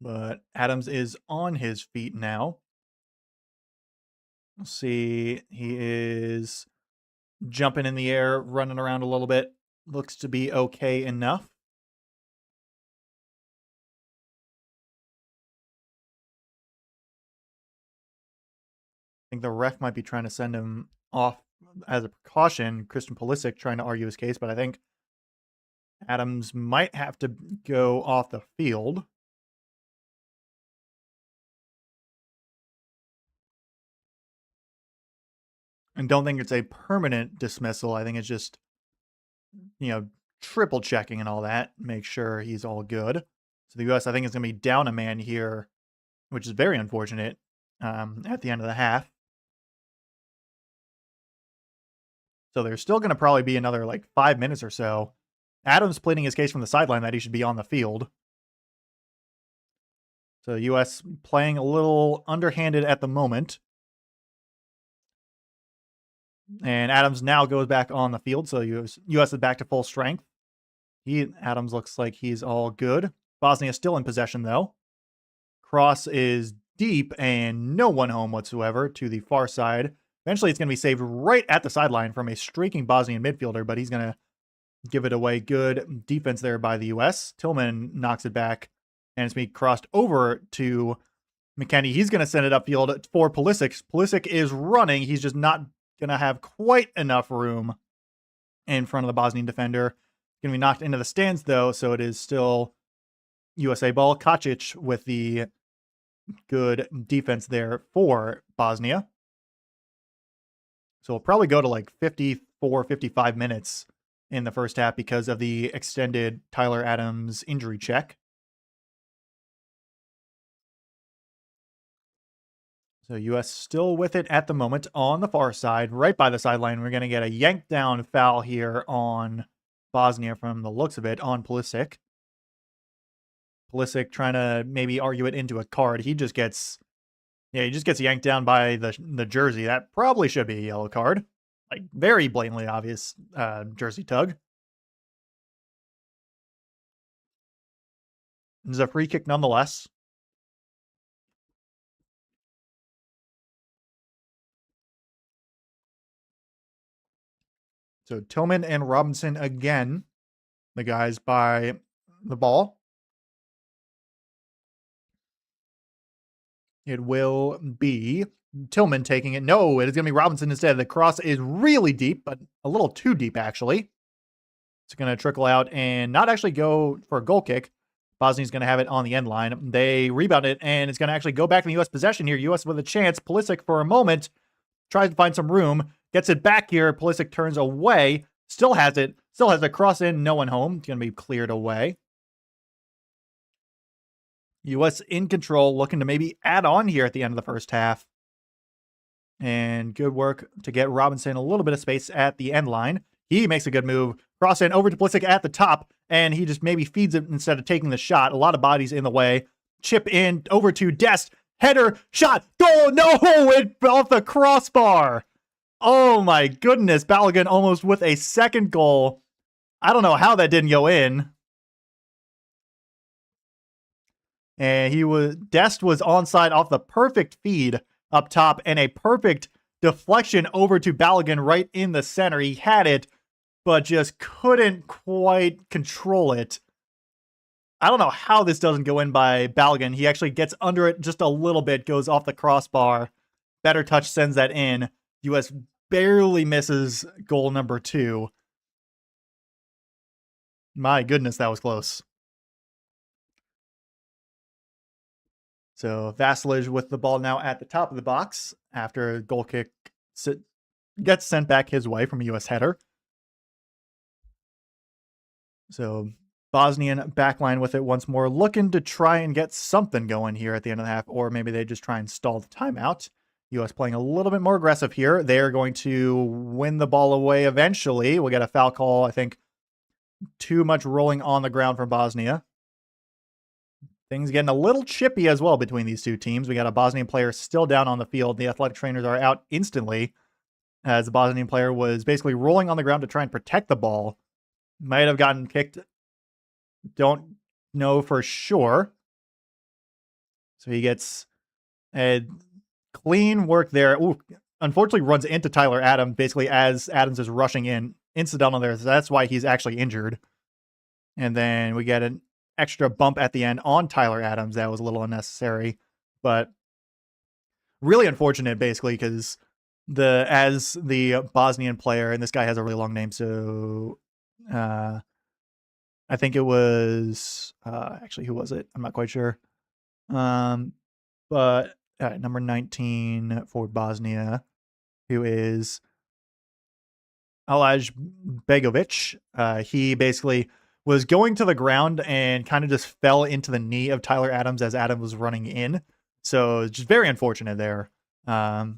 But Adams is on his feet now. Let's see. He is jumping in the air, running around a little bit. Looks to be okay enough. I think the ref might be trying to send him off as a precaution. Christian Pulisic trying to argue his case, but I think Adams might have to go off the field. and don't think it's a permanent dismissal. I think it's just, triple checking and all that. Make sure he's all good. So the U.S., I think, is going to be down a man here, which is very unfortunate at the end of the half. So there's still going to probably be another 5 minutes or so. Adams pleading his case from the sideline that he should be on the field. So the U.S. playing a little underhanded at the moment. And Adams now goes back on the field, so U.S. is back to full strength. Adams looks like he's all good. Bosnia still in possession, though. Cross is deep and no one home whatsoever to the far side. Eventually, it's going to be saved right at the sideline from a streaking Bosnian midfielder, but he's going to give it away. Good defense there by the U.S. Tillman knocks it back, and it's going to be crossed over to McKennie. He's going to send it upfield for Pulisic. Pulisic is running. He's just not going to have quite enough room in front of the Bosnian defender. Going to be knocked into the stands, though, so it is still USA ball. Kacic with the good defense there for Bosnia. So we'll probably go to 54, 55 minutes in the first half because of the extended Tyler Adams injury check. So U.S. still with it at the moment on the far side, right by the sideline. We're going to get a yank down foul here on Bosnia from the looks of it on Pulisic. Pulisic trying to maybe argue it into a card. He just gets yanked down by the jersey. That probably should be a yellow card. Very blatantly obvious jersey tug. This is a free kick nonetheless. So Tillman and Robinson again, the guys by the ball. It will be Tillman taking it. No, it is going to be Robinson instead. The cross is really deep, but a little too deep, actually. It's going to trickle out and not actually go for a goal kick. Bosnia's going to have it on the end line. They rebound it, and it's going to actually go back in the U.S. possession here. U.S. with a chance. Pulisic, for a moment, tries to find some room. Gets it back here. Pulisic turns away. Still has it. Still has a cross in. No one home. It's going to be cleared away. U.S. in control, looking to maybe add on here at the end of the first half. And good work to get Robinson a little bit of space at the end line. He makes a good move. Cross in over to Pulisic at the top, and he just maybe feeds it instead of taking the shot. A lot of bodies in the way. Chip in over to Dest. Header, shot, goal, no, it off the crossbar. Oh my goodness, Balogun almost with a second goal. I don't know how that didn't go in. And Dest was onside off the perfect feed up top and a perfect deflection over to Balogun right in the center. He had it, but just couldn't quite control it. I don't know how this doesn't go in by Balogun. He actually gets under it just a little bit, goes off the crossbar. Better touch sends that in. U.S. barely misses goal number 2. My goodness, that was close. So Vasilij with the ball now at the top of the box after a goal kick gets sent back his way from a U.S. header. So Bosnian backline with it once more, looking to try and get something going here at the end of the half, or maybe they just try and stall the timeout. U.S. playing a little bit more aggressive here. They are going to win the ball away eventually. We'll get a foul call, I think. Too much rolling on the ground from Bosnia. Things getting a little chippy as well between these two teams. We got a Bosnian player still down on the field. The athletic trainers are out instantly as the Bosnian player was basically rolling on the ground to try and protect the ball. Might have gotten kicked. Don't know for sure. So he gets a clean work there. Ooh, unfortunately runs into Tyler Adams basically as Adams is rushing in. Incidental there. So that's why he's actually injured. And then we get an extra bump at the end on Tyler Adams. That was a little unnecessary, but really unfortunate basically because as the Bosnian player, and this guy has a really long name, so I think it was actually, who was it? I'm not quite sure. But number 19 for Bosnia. who is Alaj Begovic. He basically was going to the ground and kind of just fell into the knee of Tyler Adams as Adams was running in. So just very unfortunate there. Alaj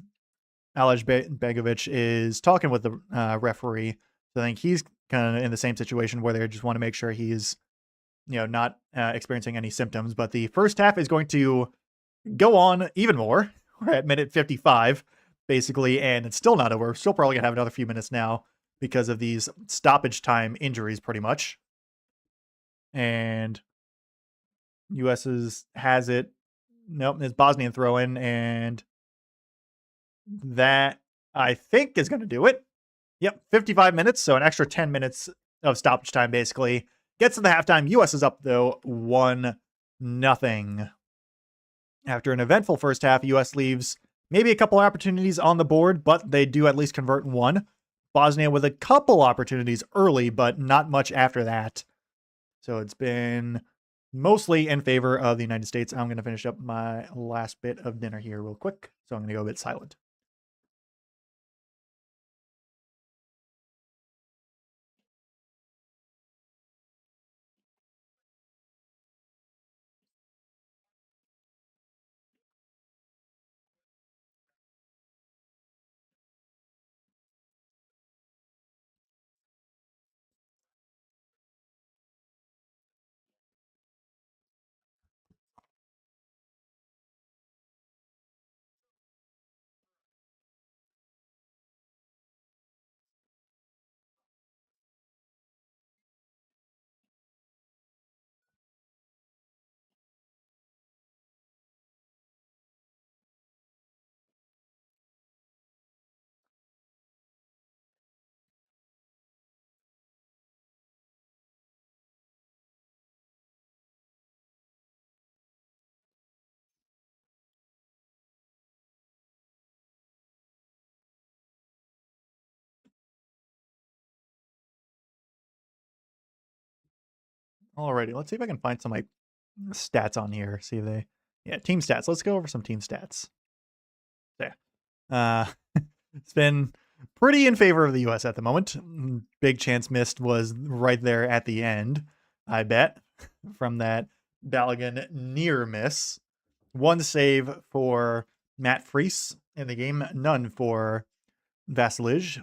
Begovic is talking with the referee. So I think he's kind of in the same situation where they just want to make sure he's, not experiencing any symptoms. But the first half is going to go on even more. We're at minute 55, basically, and it's still not over. We're still probably gonna have another few minutes now because of these stoppage time injuries, pretty much. And U.S. has it. Nope, it's Bosnian throw in, and that I think is going to do it. Yep, 55 minutes, so an extra 10 minutes of stoppage time, basically. Gets to the halftime. U.S. is up, though, 1-0. After an eventful first half, U.S. leaves maybe a couple opportunities on the board, but they do at least convert one. Bosnia with a couple opportunities early, but not much after that. So it's been mostly in favor of the United States. I'm going to finish up my last bit of dinner here real quick, so I'm going to go a bit silent. Alrighty, let's see if I can find some like stats on here. See if they, yeah, team stats. Let's go over some team stats. There. It's been pretty in favor of the U.S. at the moment. Big chance missed was right there at the end, I bet, from that Balogun near miss. One save for Matt Freese in the game, none for Vasilij.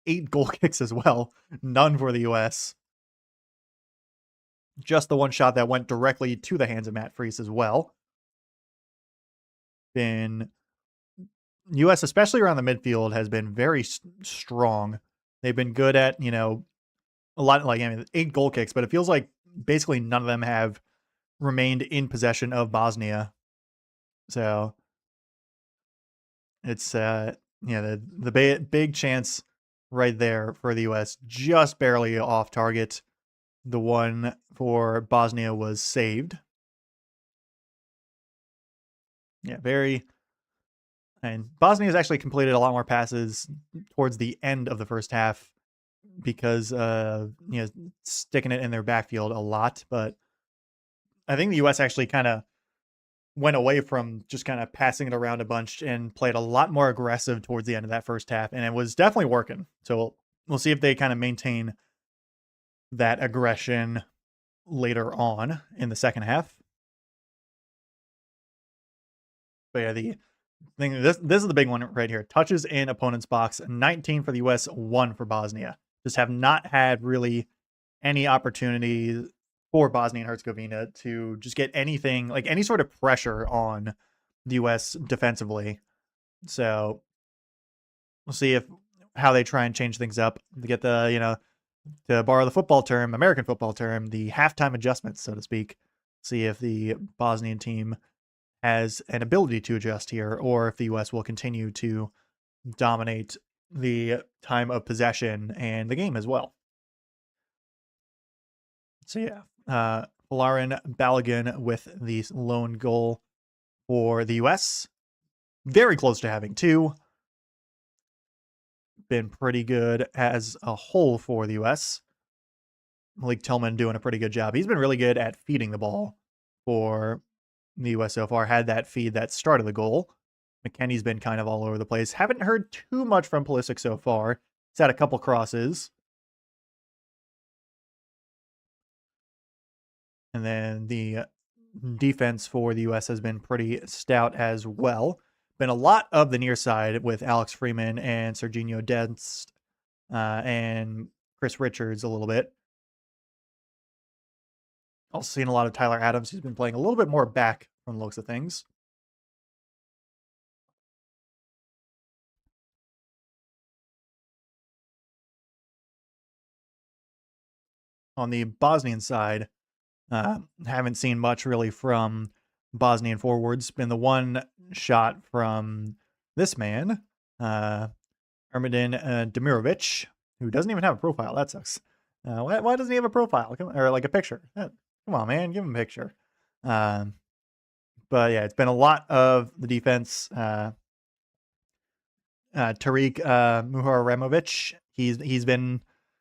8 goal kicks as well, none for the U.S. Just the one shot that went directly to the hands of Matt Freese as well. Been U.S., especially around the midfield, has been very strong. They've been good at, a lot, like, 8 goal kicks, but it feels like basically none of them have remained in possession of Bosnia. So it's, the big chance right there for the U.S., just barely off target. The one for Bosnia was saved. Yeah, and Bosnia has actually completed a lot more passes towards the end of the first half because sticking it in their backfield a lot. But I think the U.S. actually kind of went away from just kind of passing it around a bunch and played a lot more aggressive towards the end of that first half, and it was definitely working. So we'll see if they kind of maintain that aggression later on in the second half. But yeah, the thing, this is the big one right here. Touches in opponent's box, 19 for the U.S., 1 for Bosnia. Just have not had really any opportunity for Bosnia and Herzegovina to just get anything, like any sort of pressure on the U.S. defensively. So we'll see how they try and change things up to get the, to borrow the football term, American football term, the halftime adjustments, so to speak. See if the Bosnian team has an ability to adjust here, or if the U.S. will continue to dominate the time of possession and the game as well. So yeah, Folarin Balogun with the lone goal for the U.S. Very close to having 2. Been pretty good as a whole for the U.S. Malik Tillman doing a pretty good job. He's been really good at feeding the ball for the U.S. so far. Had that feed that started the goal. McKenny's been kind of all over the place. Haven't heard too much from Pulisic so far. He's had a couple crosses. And then the defense for the U.S. has been pretty stout as well. Been a lot of the near side with Alex Freeman and Serginho Dest and Chris Richards a little bit. Also seen a lot of Tyler Adams. He's been playing a little bit more back from the looks of things. On the Bosnian side, haven't seen much really from Bosnian forwards. Been the one shot from this man, Ermedin Demirovic, who doesn't even have a profile. That sucks. Why doesn't he have a profile? Or like a picture? Come on, man. Give him a picture. But yeah, it's been a lot of the defense. Tariq Muharamovic, he's been,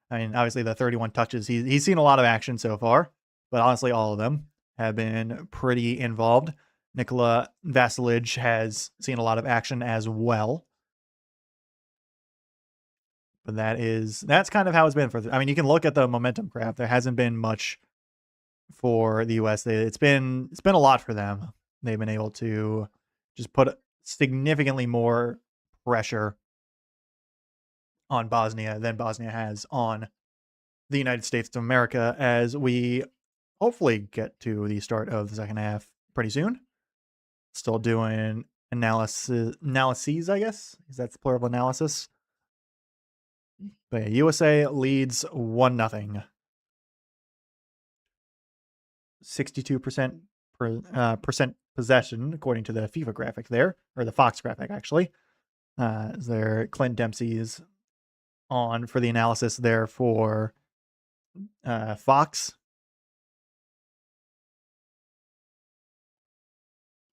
I mean, obviously the 31 touches. He's seen a lot of action so far, but honestly, all of them have been pretty involved. Nikola Vasilic has seen a lot of action as well. But that's kind of how it's been for. I mean, you can look at the momentum graph. There hasn't been much for the U.S. It's been a lot for them. They've been able to just put significantly more pressure on Bosnia than Bosnia has on the United States of America, as we hopefully get to the start of the second half pretty soon. Still doing analyses, I guess. Is that the plural of analysis? But yeah, USA leads 1-0. 62% percent possession, according to the FIFA graphic there, or the Fox graphic, actually. There, Clint Dempsey's on for the analysis there for Fox.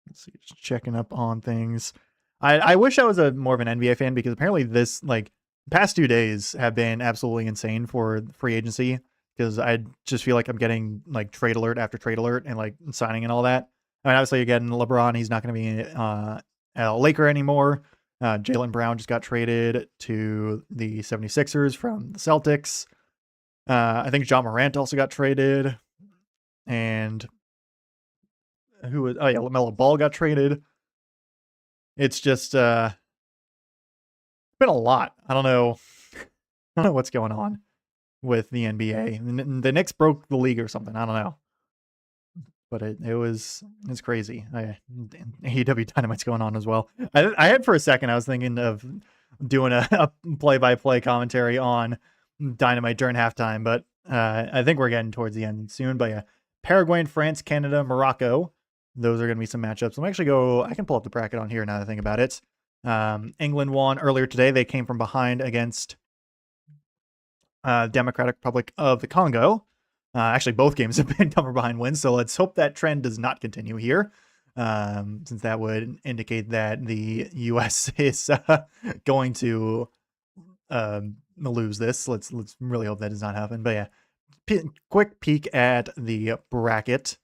Let's see, just checking up on things. I wish I was more of an NBA fan, because apparently this, like, past 2 days have been absolutely insane for free agency, because I just feel like I'm getting like trade alert after trade alert and like signing and all that. I mean, obviously, again, LeBron, he's not going to be a Laker anymore. Jaylen Brown just got traded to the 76ers from the Celtics. I think John Morant also got traded. And LaMelo Ball got traded. It's just been a lot. I don't know what's going on with the NBA. The Knicks broke the league or something. I don't know. But it's crazy. AEW Dynamite's going on as well. I had for a second, I was thinking of doing a play-by-play commentary on Dynamite during halftime, but I think we're getting towards the end soon. But yeah, Paraguay and France, Canada, Morocco. Those are going to be some matchups. I can pull up the bracket on here now that I think about it. England won earlier today. They came from behind against Democratic Republic of the Congo. Actually, both games have been come from behind wins, so let's hope that trend does not continue here, since that would indicate that the U.S. is going to lose this. Let's really hope that does not happen. But yeah, quick peek at the bracket.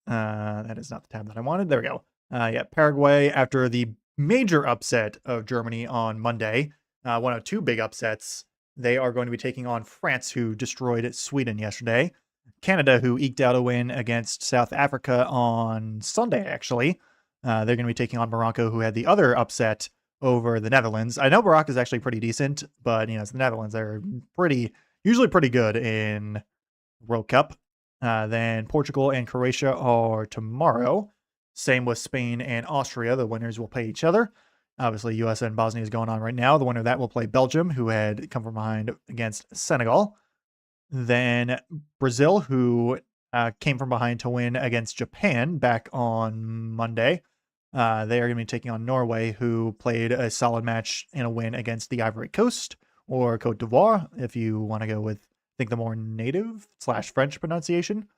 That is not the tab that I wanted. There we go. Yeah, Paraguay, after the major upset of Germany on Monday, one of two big upsets, they are going to be taking on France, who destroyed Sweden yesterday. Canada, who eked out a win against South Africa on Sunday, actually. They're going to be taking on Morocco, who had the other upset over the Netherlands. I know Morocco is actually pretty decent, but it's the Netherlands. They're usually pretty good in World Cup. Then Portugal and Croatia are tomorrow. Same with Spain and Austria. The winners will play each other. Obviously, US and Bosnia is going on right now. The winner of that will play Belgium, who had come from behind against Senegal. Then Brazil, who came from behind to win against Japan back on Monday. They are going to be taking on Norway, who played a solid match in a win against the Ivory Coast, or Cote d'Ivoire, if you want to go with, I think, the more native/French pronunciation.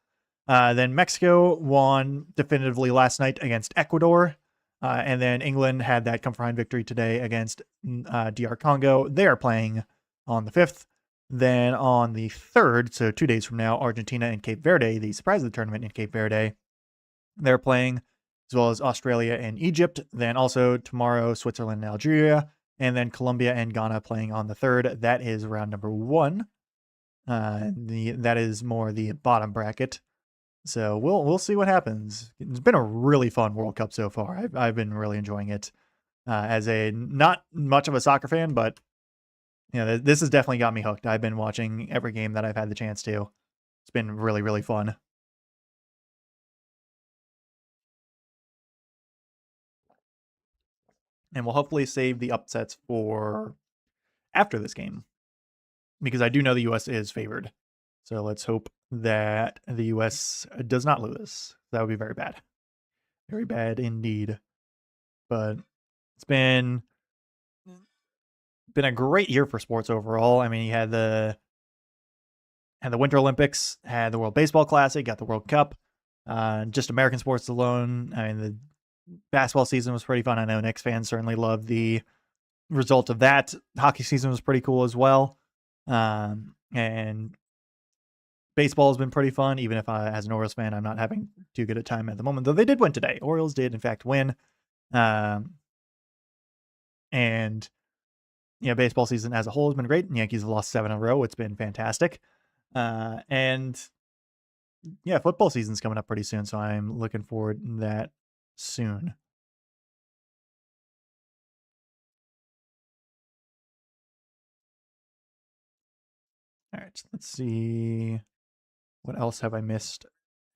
Then Mexico won definitively last night against Ecuador. And then England had that come from behind victory today against DR Congo. They are playing on the 5th. Then on the 3rd, so 2 days from now, Argentina and Cape Verde, the surprise of the tournament in Cape Verde, they're playing. as well as Australia and Egypt. Then also tomorrow, Switzerland and Algeria, and then Colombia and Ghana playing on the 3rd. That is round number 1. That is more the bottom bracket. So we'll see what happens. It's been a really fun World Cup so far. I've been really enjoying it. As a not much of a soccer fan, but this has definitely got me hooked. I've been watching every game that I've had the chance to. It's been really, really fun. And we'll hopefully save the upsets for after this game, because I do know the U.S. is favored. So let's hope that the U.S. does not lose. That would be very bad. Very bad indeed. But it's been a great year for sports overall. I mean, you had the Winter Olympics, had the World Baseball Classic, got the World Cup. Just American sports alone, I mean, the basketball season was pretty fun. I know Knicks fans certainly loved the result of that. Hockey season was pretty cool as well. And baseball has been pretty fun, even if as an Orioles fan, I'm not having too good a time at the moment, though they did win today. Orioles did, in fact, win. And baseball season as a whole has been great. Yankees have lost 7 in a row. It's been fantastic. And football season's coming up pretty soon, so I'm looking forward to that soon. All right, let's see. What else have I missed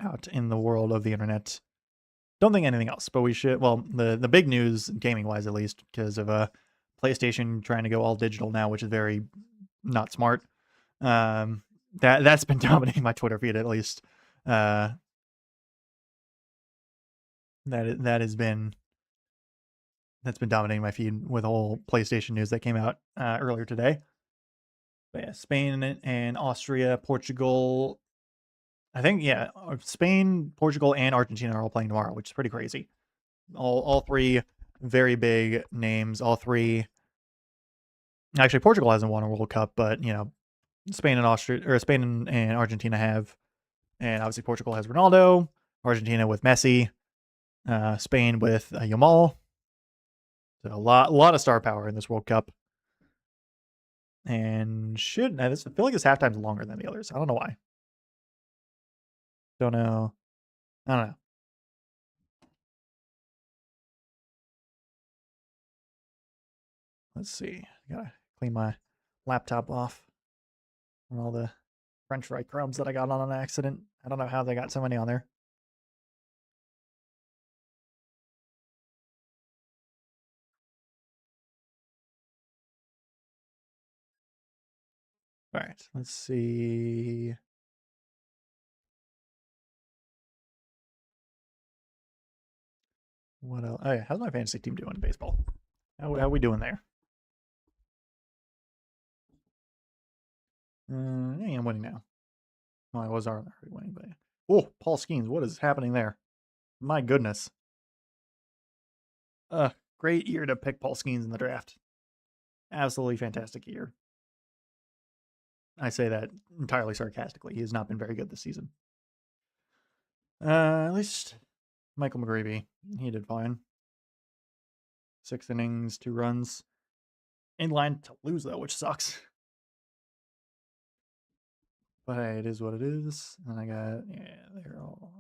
out in the world of the internet? Don't think anything else, but we should. Well, the big news, gaming wise at least, because of PlayStation trying to go all digital now, which is very not smart. That's been dominating my Twitter feed at least. That has been dominating my feed with all PlayStation news that came out earlier today. But yeah, Spain and Austria, Portugal. I think Spain, Portugal, and Argentina are all playing tomorrow, which is pretty crazy. All 3 very big names. All 3. Actually, Portugal hasn't won a World Cup, but Spain and Argentina have, and obviously Portugal has Ronaldo, Argentina with Messi, Spain with Yamal. So a lot of star power in this World Cup. And I feel like this halftime's longer than the others. I don't know why. Don't know. I don't know. Let's see. Gotta clean my laptop off from all the French fry crumbs that I got on an accident. I don't know how they got so many on there. All right, let's see. What else? Oh yeah, how's my fantasy team doing in baseball? How are we doing there? I'm winning now. Well, I was already winning, but oh, Paul Skeens, what is happening there? My goodness. Great year to pick Paul Skeens in the draft. Absolutely fantastic year. I say that entirely sarcastically. He has not been very good this season. At least Michael McGreevy, he did fine. 6 innings, 2 runs. In line to lose though, which sucks. But hey, it is what it is. And I got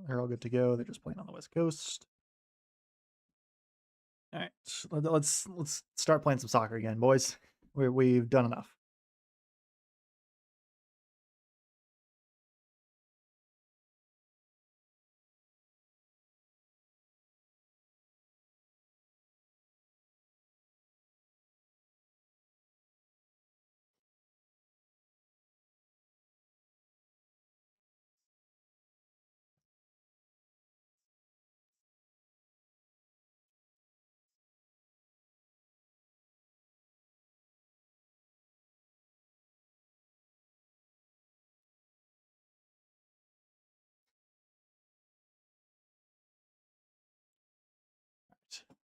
they're all good to go. They're just playing on the West Coast. All right, let's start playing some soccer again, boys. We've done enough.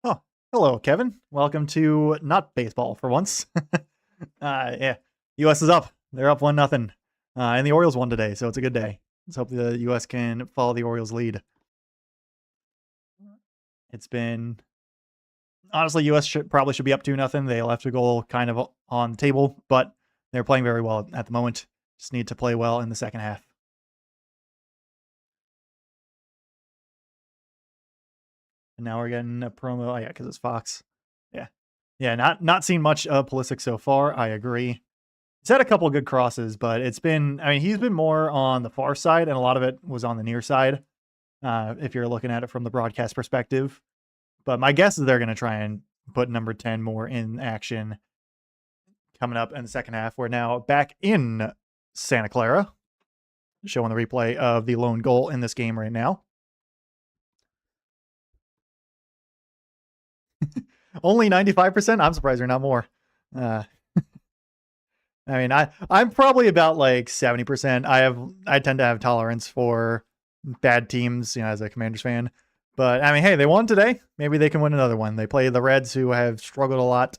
Oh, hello, Kevin. Welcome to not baseball for once. Yeah, U.S. is up. They're up 1-0. And the Orioles won today, so it's a good day. Let's hope the U.S. can follow the Orioles' lead. It's been honestly, US probably should be up 2-0. They left a goal kind of on the table, but they're playing very well at the moment. Just need to play well in the second half. And now we're getting a promo. Oh yeah, because it's Fox. Yeah, yeah. Not seen much of Pulisic so far. I agree. He's had a couple of good crosses, but it's been. I mean, he's been more on the far side, and a lot of it was on the near side. If you're looking at it from the broadcast perspective, but my guess is they're going to try and put number 10 more in action coming up in the second half. We're now back in Santa Clara, showing the replay of the lone goal in this game right now. Only 95%? I'm surprised they're not more. I mean, I'm probably about like 70%. I tend to have tolerance for bad teams, as a Commanders fan. But I mean, hey, they won today. Maybe they can win another one. They play the Reds, who have struggled a lot.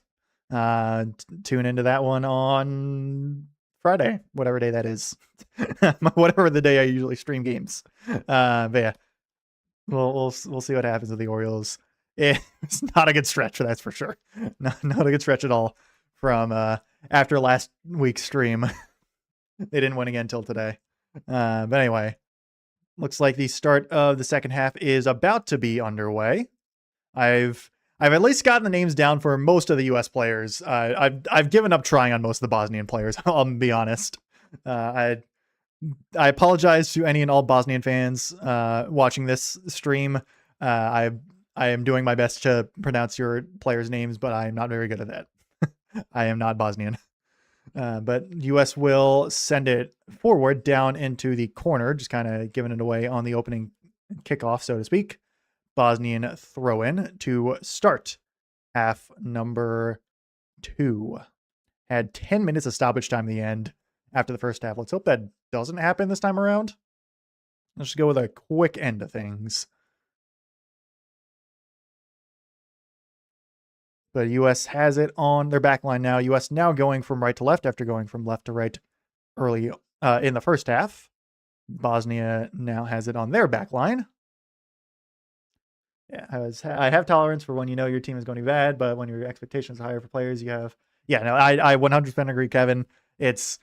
Tune into that one on Friday, whatever day that is. Whatever the day I usually stream games. But yeah, we'll see what happens with the Orioles. It's not a good stretch, that's for sure. Not a good stretch at all from after last week's stream. They didn't win again until today. But anyway, looks like the start of the second half is about to be underway. I've at least gotten the names down for most of the U.S. players. I've given up trying on most of the Bosnian players. I'll be honest. I apologize to any and all Bosnian fans watching this stream. I am doing my best to pronounce your players' names, but I am not very good at that. I am not Bosnian. But U.S. will send it forward down into the corner, just kind of giving it away on the opening kickoff, so to speak. Bosnian throw-in to start half number 2. Had 10 minutes of stoppage time at the end after the first half. Let's hope that doesn't happen this time around. Let's just go with a quick end of things. But U.S. has it on their back line now. U.S. now going from right to left after going from left to right early in the first half. Bosnia now has it on their back line. Yeah, I have tolerance for when you know your team is going to be bad, but when your expectations are higher for players, you have. Yeah, no, I 100% agree, Kevin. It's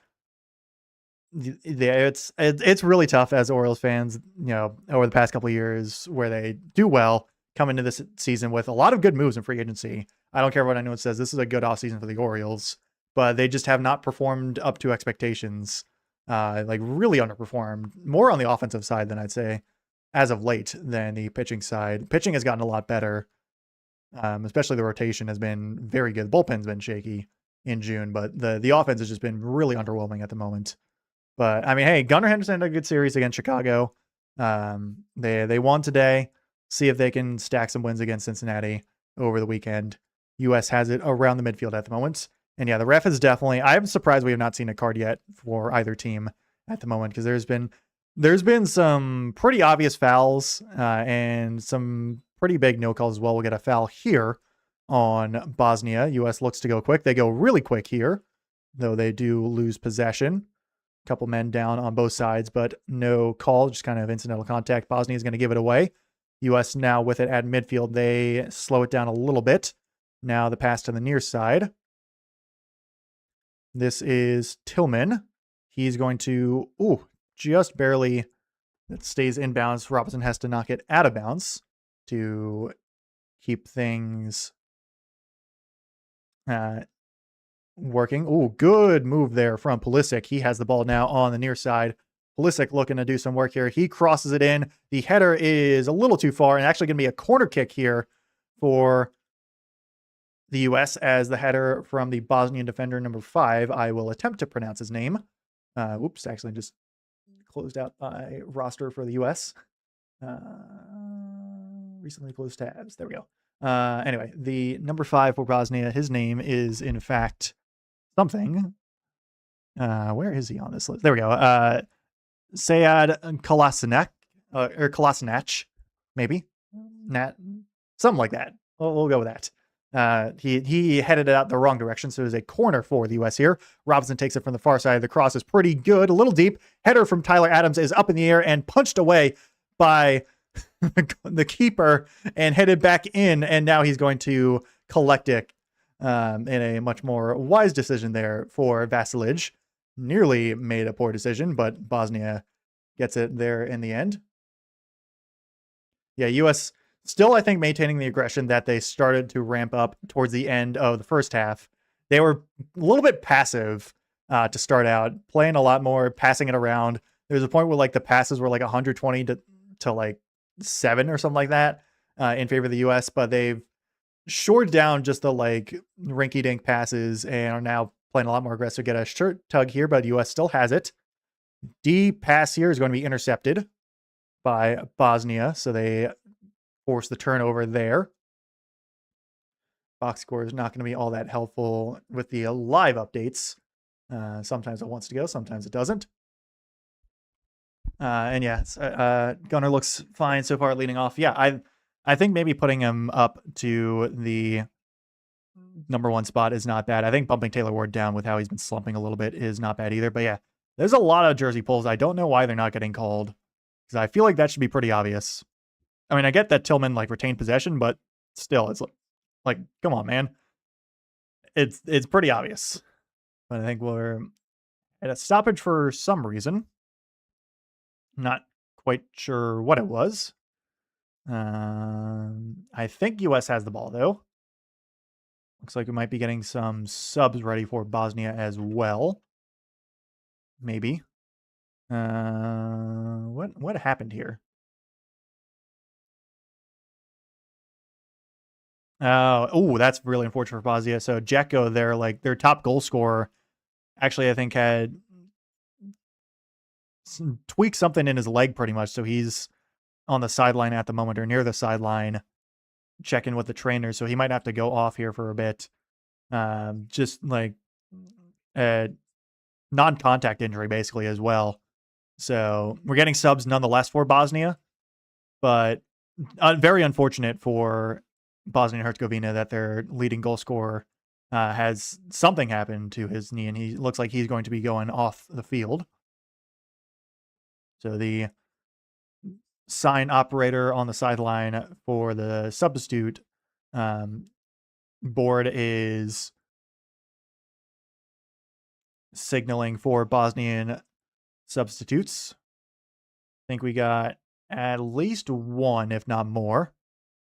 really tough as Orioles fans, over the past couple of years where they do well, come into this season with a lot of good moves in free agency. I don't care what anyone says. This is a good offseason for the Orioles, but they just have not performed up to expectations. Like really underperformed, more on the offensive side than I'd say as of late than the pitching side. Pitching has gotten a lot better. Especially the rotation has been very good. The bullpen's been shaky in June, but the offense has just been really underwhelming at the moment. But I mean, hey, Gunnar Henderson had a good series against Chicago. They won today. See if they can stack some wins against Cincinnati over the weekend. U.S. has it around the midfield at the moment. And yeah, the ref is definitely, I'm surprised we have not seen a card yet for either team at the moment, because there's been some pretty obvious fouls and some pretty big no calls as well. We'll get a foul here on Bosnia. U.S. looks to go quick. They go really quick here, though they do lose possession. A couple men down on both sides, but no call, just kind of incidental contact. Bosnia is going to give it away. U.S. now with it at midfield. They slow it down a little bit. Now the pass to the near side. This is Tillman. He's going to, just barely, it stays in bounds. Robinson has to knock it out of bounds to keep things working. Good move there from Pulisic. He has the ball now on the near side. Pulisic looking to do some work here. He crosses it in. The header is a little too far, and actually going to be a corner kick here for the U.S. as the header from the Bosnian defender number 5. I will attempt to pronounce his name. Actually just closed out my roster for the U.S. Recently closed tabs. There we go. Anyway, the number 5 for Bosnia, his name is in fact something. Where is he on this list? There we go. Sead Kolasinac, or Kolasinac, maybe. Something like that. We'll go with that. He headed it out the wrong direction, so it was a corner for the U.S. here. Robinson takes it from the far side. The cross is pretty good, a little deep. Header from Tyler Adams is up in the air and punched away by the keeper and headed back in, and now he's going to collect it in a much more wise decision there for Vasilij. Nearly made a poor decision, but Bosnia gets it there in the end. Yeah, U.S. still, I think, maintaining the aggression that they started to ramp up towards the end of the first half. They were a little bit passive to start out, playing a lot more, passing it around. There was a point where like the passes were like 120 to like 7 or something like that in favor of the U.S., but they've shored down just the like rinky-dink passes and are now playing a lot more aggressive. Get a shirt tug here, but U.S. still has it. D pass here is going to be intercepted by Bosnia, so they force the turnover there. Box score is not going to be all that helpful with the live updates. Sometimes it wants to go, sometimes it doesn't. And yeah, Gunner looks fine so far leading off. Yeah, I think maybe putting him up to the number 1 spot is not bad. I think bumping Taylor Ward down with how he's been slumping a little bit is not bad either. But yeah, there's a lot of jersey pulls. I don't know why they're not getting called, because I feel like that should be pretty obvious. I mean, I get that Tillman like retained possession, but still, it's like come on, man. It's pretty obvious. But I think we're at a stoppage for some reason. Not quite sure what it was. I think US has the ball, though. Looks like we might be getting some subs ready for Bosnia as well. Maybe. What happened here? Oh, that's really unfortunate for Bosnia. So Dzeko, their top goal scorer, actually I think had tweaked something in his leg pretty much. So he's on the sideline at the moment, or near the sideline, checking with the trainer. So he might have to go off here for a bit. Just like a non-contact injury basically as well. So we're getting subs nonetheless for Bosnia, but very unfortunate for Bosnia and Herzegovina that their leading goal scorer has something happen to his knee, and he looks like he's going to be going off the field. So the sign operator on the sideline for the substitute board is signaling for Bosnian substitutes. I think we got at least one, if not more,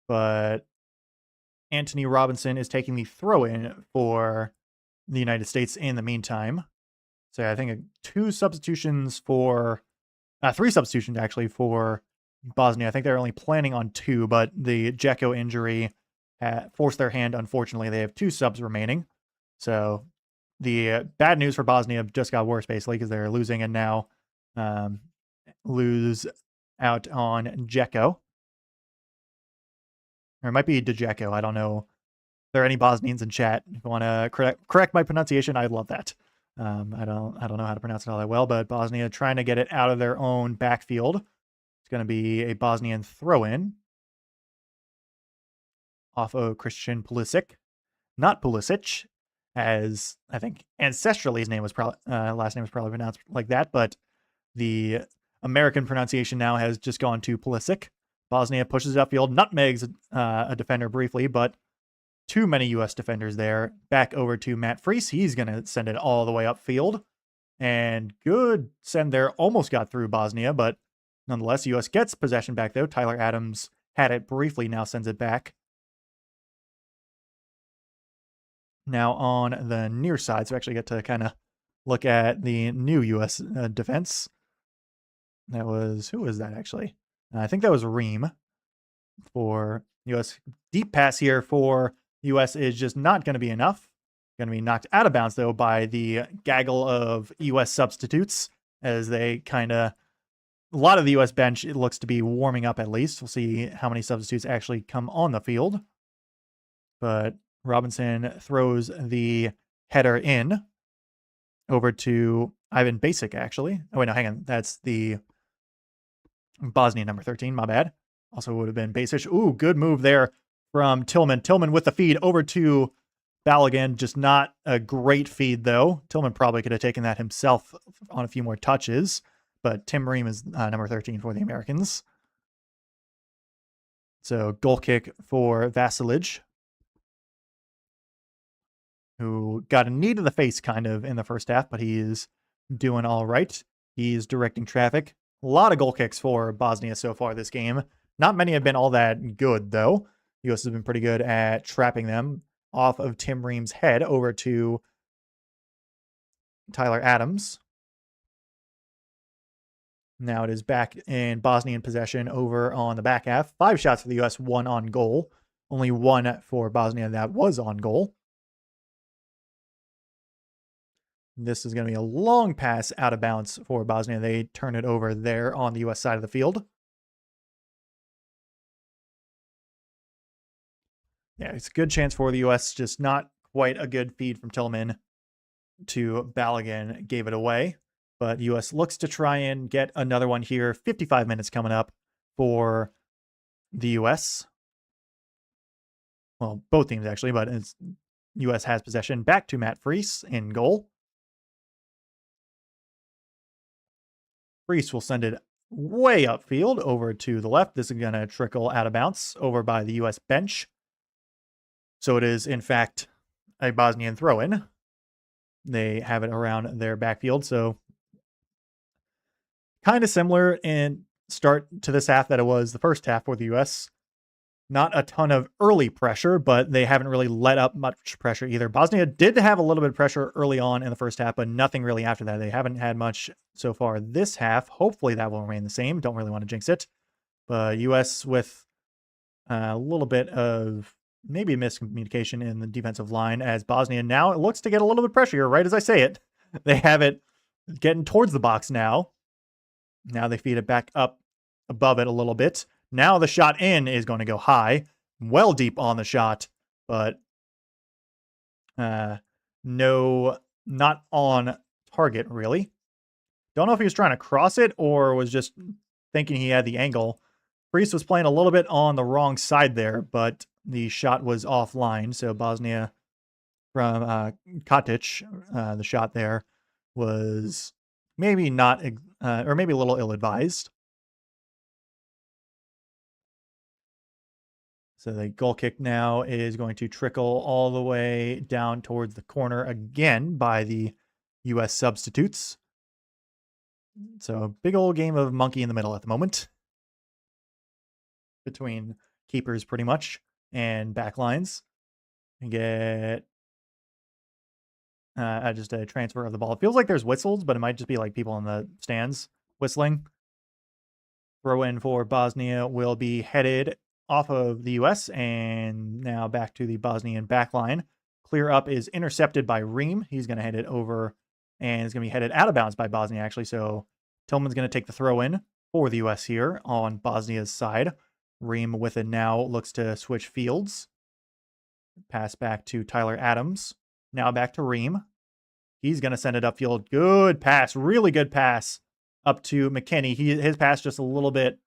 but Anthony Robinson is taking the throw-in for the United States in the meantime. So I think 3 substitutions actually for Bosnia. I think they're only planning on 2, but the Dzeko injury forced their hand. Unfortunately, they have 2 subs remaining. So the bad news for Bosnia just got worse, basically, because they're losing and now lose out on Dzeko. Or it might be Dzeko. I don't know. If there are any Bosnians in chat, if you want to correct my pronunciation, I'd love that. I don't know how to pronounce it all that well, but Bosnia trying to get it out of their own backfield. It's going to be a Bosnian throw-in off of Christian Pulisic. Not Pulisic, as I think ancestrally his name was probably last name was probably pronounced like that, but the American pronunciation now has just gone to Pulisic. Bosnia pushes it upfield, nutmegs a defender briefly, but too many U.S. defenders there. Back over to Matt Freese. He's going to send it all the way upfield. And good send there. Almost got through Bosnia, but nonetheless, U.S. gets possession back, though. Tyler Adams had it briefly, now sends it back. Now on the near side, so we actually get to kind of look at the new U.S. Defense. That was, who was that actually? I think that was Ream for U.S. Deep pass here for U.S. is just not going to be enough. Going to be knocked out of bounds, though, by the gaggle of U.S. substitutes as they kind of, a lot of the U.S. bench, it looks to be warming up at least. We'll see how many substitutes actually come on the field. But Robinson throws the header in over to Ivan Basic, actually. Oh, wait, no, hang on. That's the Bosnia number 13, my bad. Also would have been Basic. Ooh, good move there from Tillman. Tillman with the feed over to Balogun. Just not a great feed, though. Tillman probably could have taken that himself on a few more touches. But Tim Ream is number 13 for the Americans. So goal kick for Vasilij, who got a knee to the face kind of in the first half, but he is doing all right. He's directing traffic. A lot of goal kicks for Bosnia so far this game. Not many have been all that good, though. US has been pretty good at trapping them off of Tim Ream's head over to Tyler Adams. Now it is back in Bosnian possession over on the back half. 5 shots for the US, 1 on goal. Only 1 for Bosnia that was on goal. This is going to be a long pass out of bounds for Bosnia. They turn it over there on the US side of the field. Yeah, it's a good chance for the US, just not quite a good feed from Tillman to Balogun, gave it away. But US looks to try and get another one here. 55 minutes coming up for the US. Well, both teams actually, but it's US has possession. Back to Matt Freese in goal. Freese will send it way upfield over to the left. This is going to trickle out of bounds over by the US bench. So it is, in fact, a Bosnian throw-in. They have it around their backfield. So kind of similar in start to this half that it was the first half for the US. Not a ton of early pressure, but they haven't really let up much pressure either. Bosnia did have a little bit of pressure early on in the first half, but nothing really after that. They haven't had much so far this half. Hopefully that will remain the same. Don't really want to jinx it. But US with a little bit of maybe miscommunication in the defensive line as Bosnia now it looks to get a little bit of pressure here, right as I say it. They have it getting towards the box now. Now they feed it back up above it a little bit. Now the shot in is going to go high, well deep on the shot, but no, not on target, really. Don't know if he was trying to cross it or was just thinking he had the angle. Priest was playing a little bit on the wrong side there, but the shot was offline. So Bosnia from Katic, the shot there was maybe not, or maybe a little ill-advised. So the goal kick now is going to trickle all the way down towards the corner again by the US substitutes. So a big old game of monkey in the middle at the moment between keepers pretty much and backlines. And get just a transfer of the ball. It feels like there's whistles, but it might just be like people in the stands whistling. Throw in for Bosnia will be headed off of the US and now back to the Bosnian backline. Clear up is intercepted by Ream. He's going to head it over and is going to be headed out of bounds by Bosnia, actually. So Tillman's going to take the throw in for the US here on Bosnia's side. Ream with it now looks to switch fields. Pass back to Tyler Adams. Now back to Ream. He's going to send it upfield. Good pass. Really good pass up to McKinney. His pass just a little bit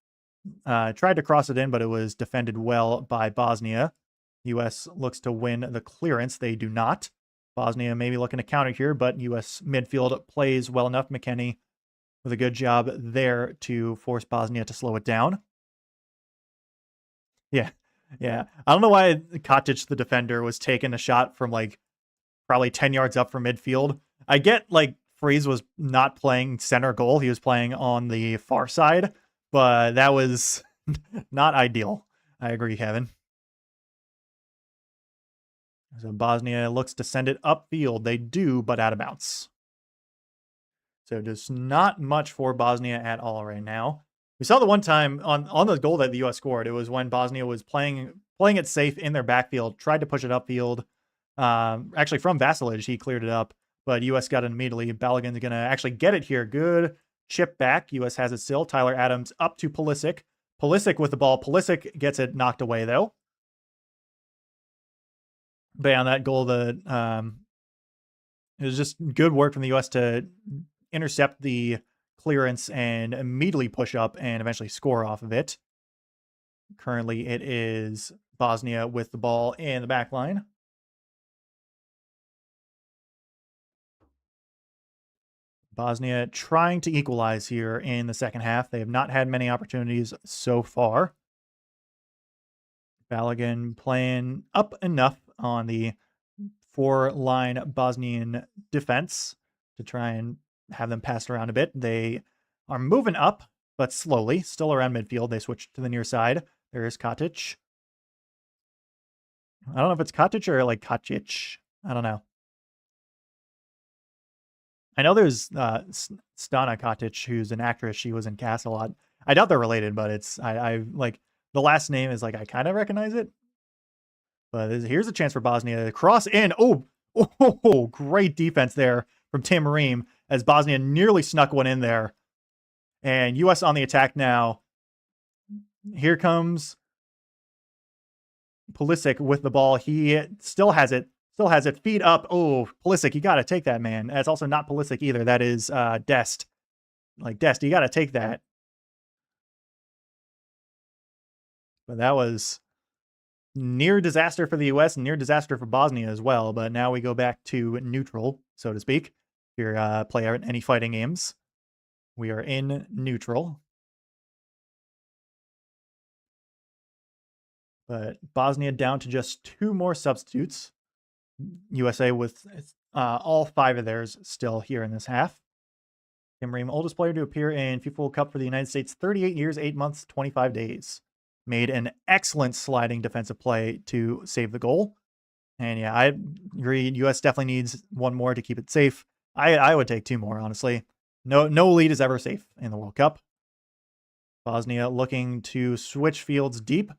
tried to cross it in, but it was defended well by Bosnia. U.S. looks to win the clearance. They do not. Bosnia maybe looking to counter here, but U.S. midfield plays well enough. McKinney with a good job there to force Bosnia to slow it down. Yeah. Yeah. I don't know why Katic, the defender, was taking a shot from like probably 10 yards up from midfield. I get like Freeze was not playing center goal. He was playing on the far side, but that was not ideal. I agree, Kevin. So Bosnia looks to send it upfield. They do, but out of bounds. So just not much for Bosnia at all right now. We saw the one time on the goal that the U.S. scored. It was when Bosnia was playing it safe in their backfield, tried to push it upfield. Actually, from Vasilij, he cleared it up, but U.S. got it immediately. Balogun's going to actually get it here. Good chip back. U.S. has it still. Tyler Adams up to Pulisic. Pulisic with the ball. Pulisic gets it knocked away, though. But on that goal, it was just good work from the U.S. to intercept the clearance and immediately push up and eventually score off of it. Currently, it is Bosnia with the ball in the back line. Bosnia trying to equalize here in the second half. They have not had many opportunities so far. Balogun playing up enough on the 4-line Bosnian defense to try and have them passed around a bit. They are moving up, but slowly, still around midfield. They switch to the near side. There's Katic. I don't know if it's Katic or like Kacic. I don't know. I know there's Stana Katic, who's an actress. She was in Cast a lot. I doubt they're related, but it's I like the last name is like I kind of recognize it. But here's a chance for Bosnia to cross in. Oh, great defense there from Tim Ream as Bosnia nearly snuck one in there. And U.S. on the attack now. Here comes Pulisic with the ball. He still has it. Feet up. Oh, Pulisic, you got to take that, man. That's also not Pulisic either. That is Dest. Like, Dest, you got to take that. But that was near disaster for the U.S., near disaster for Bosnia as well. But now we go back to neutral, so to speak. If you're play any fighting games, we are in neutral. But Bosnia down to just 2 more substitutes. USA with all 5 of theirs still here in this half. Tim Ream, oldest player to appear in FIFA World Cup for the United States, 38 years, 8 months, 25 days. Made an excellent sliding defensive play to save the goal. And yeah, I agree. US definitely needs 1 more to keep it safe. I would take 2 more, honestly. No lead is ever safe in the World Cup. Bosnia looking to switch fields deep.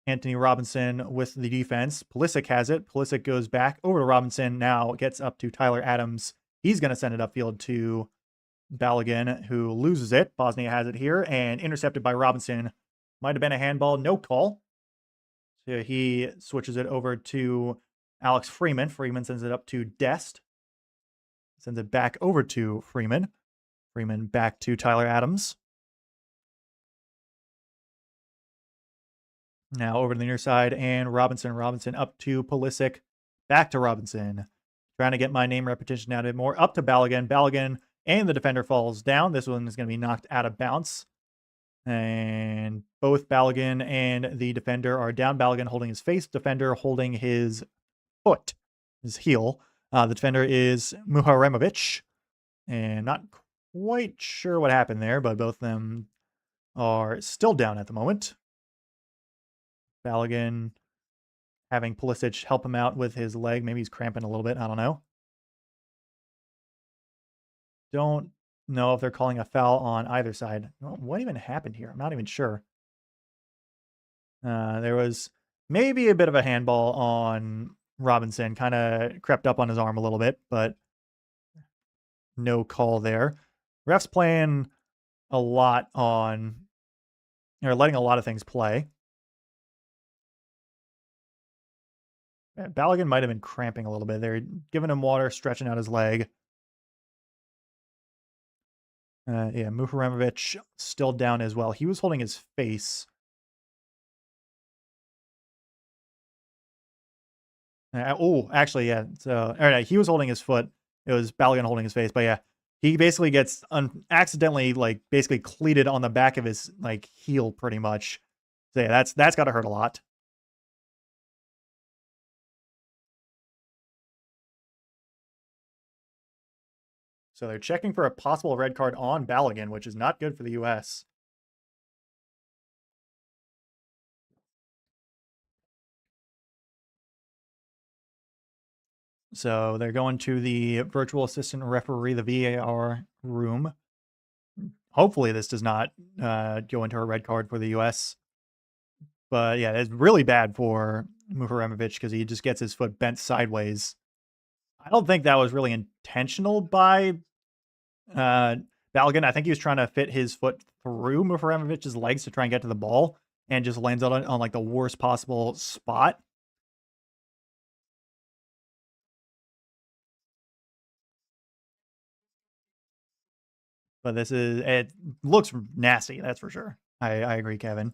Anthony Robinson with the defense. Pulisic has it. Pulisic goes back over to Robinson. Now gets up to Tyler Adams. He's going to send it upfield to Balogun, who loses it. Bosnia has it here and intercepted by Robinson. Might have been a handball. No call. So he switches it over to Alex Freeman. Freeman sends it up to Dest. Sends it back over to Freeman. Freeman back to Tyler Adams. Now over to the near side, and Robinson. Robinson up to Pulisic. Back to Robinson. Trying to get my name repetition out of it more. Up to Balogun. Balogun and the defender falls down. This one is going to be knocked out of bounds. And both Balogun and the defender are down. Balogun holding his face. Defender holding his foot, his heel. The defender is Muharemovic. And not quite sure what happened there, but both of them are still down at the moment. Balogun having Pulisic help him out with his leg. Maybe he's cramping a little bit. I don't know. Don't know if they're calling a foul on either side. What even happened here? I'm not even sure. There was maybe a bit of a handball on Robinson. Kind of crept up on his arm a little bit, but no call there. Refs playing a lot on, or letting a lot of things play. Balogun might have been cramping a little bit. They're giving him water, stretching out his leg. Yeah, Muharemovic still down as well. He was holding his face. Actually, yeah. So, all right, he was holding his foot. It was Balogun holding his face. But yeah, he basically gets accidentally, like, basically cleated on the back of his, like, heel pretty much. So yeah, that's got to hurt a lot. So they're checking for a possible red card on Balogun, which is not good for the U.S. So they're going to the virtual assistant referee, the VAR room. Hopefully this does not go into a red card for the U.S. But yeah, it's really bad for Muharemovic because he just gets his foot bent sideways. I don't think that was really intentional by Balogun. I think he was trying to fit his foot through Muharemovic's legs to try and get to the ball and just lands on like the worst possible spot. But it looks nasty, that's for sure. I agree, Kevin.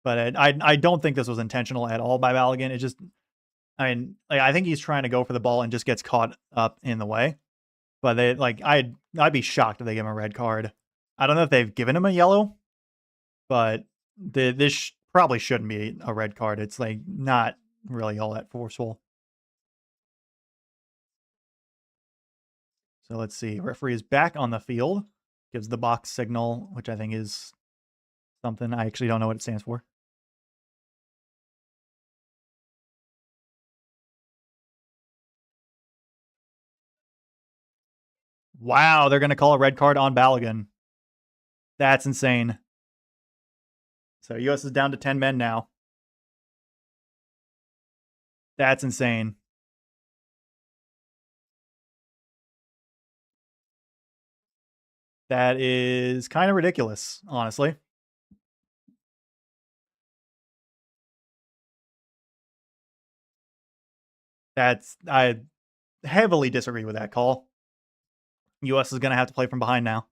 But I don't think this was intentional at all by Balogun. It just, I mean, like, I think he's trying to go for the ball and just gets caught up in the way. But I'd be shocked if they give him a red card. I don't know if they've given him a yellow, but This probably shouldn't be a red card. It's like not really all that forceful. So let's see. Referee is back on the field. Gives the box signal, which I think is something. I actually don't know what it stands for. Wow, they're going to call a red card on Balogun. That's insane. So US is down to 10 men now. That's insane. That is kind of ridiculous, honestly. I heavily disagree with that call. US is going to have to play from behind now.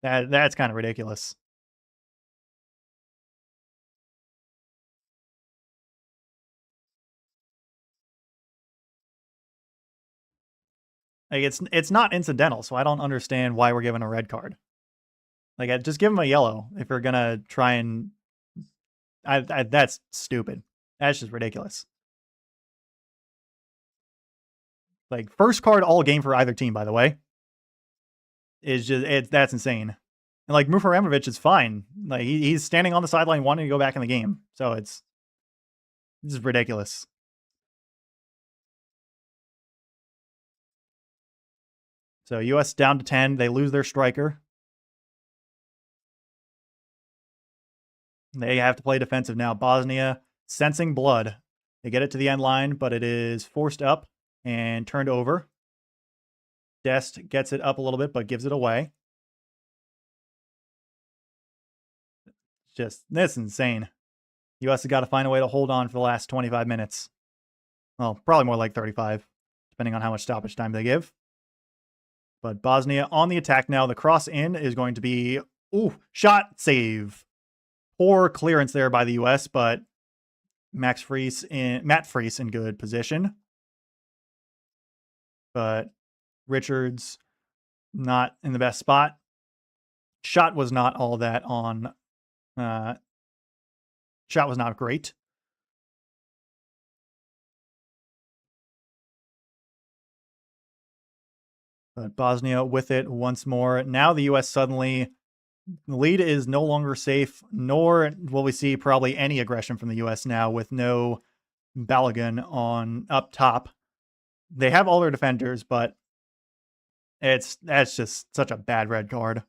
That's kind of ridiculous. Like it's not incidental, so I don't understand why we're given a red card. Like just give him a yellow if you're gonna try and. That's stupid. That's just ridiculous. Like first card all game for either team, by the way, is just that's insane. And like Mufaramovic is fine. Like he's standing on the sideline wanting to go back in the game. So this is ridiculous. So US down to 10. They lose their striker. They have to play defensive now. Bosnia sensing blood. They get it to the end line, but it is forced up and turned over. Dest gets it up a little bit, but gives it away. That's insane. US has got to find a way to hold on for the last 25 minutes. Well, probably more like 35, depending on how much stoppage time they give. But Bosnia on the attack now. The cross in is going to be, shot, save. Poor clearance there by the US, but Matt Friess in good position. But Richards not in the best spot. Shot was not all that on. Shot was not great. But Bosnia with it once more. Now the US suddenly, the lead is no longer safe, nor will we see probably any aggression from the US now with no Balogun on up top. They have all their defenders, but that's just such a bad red card.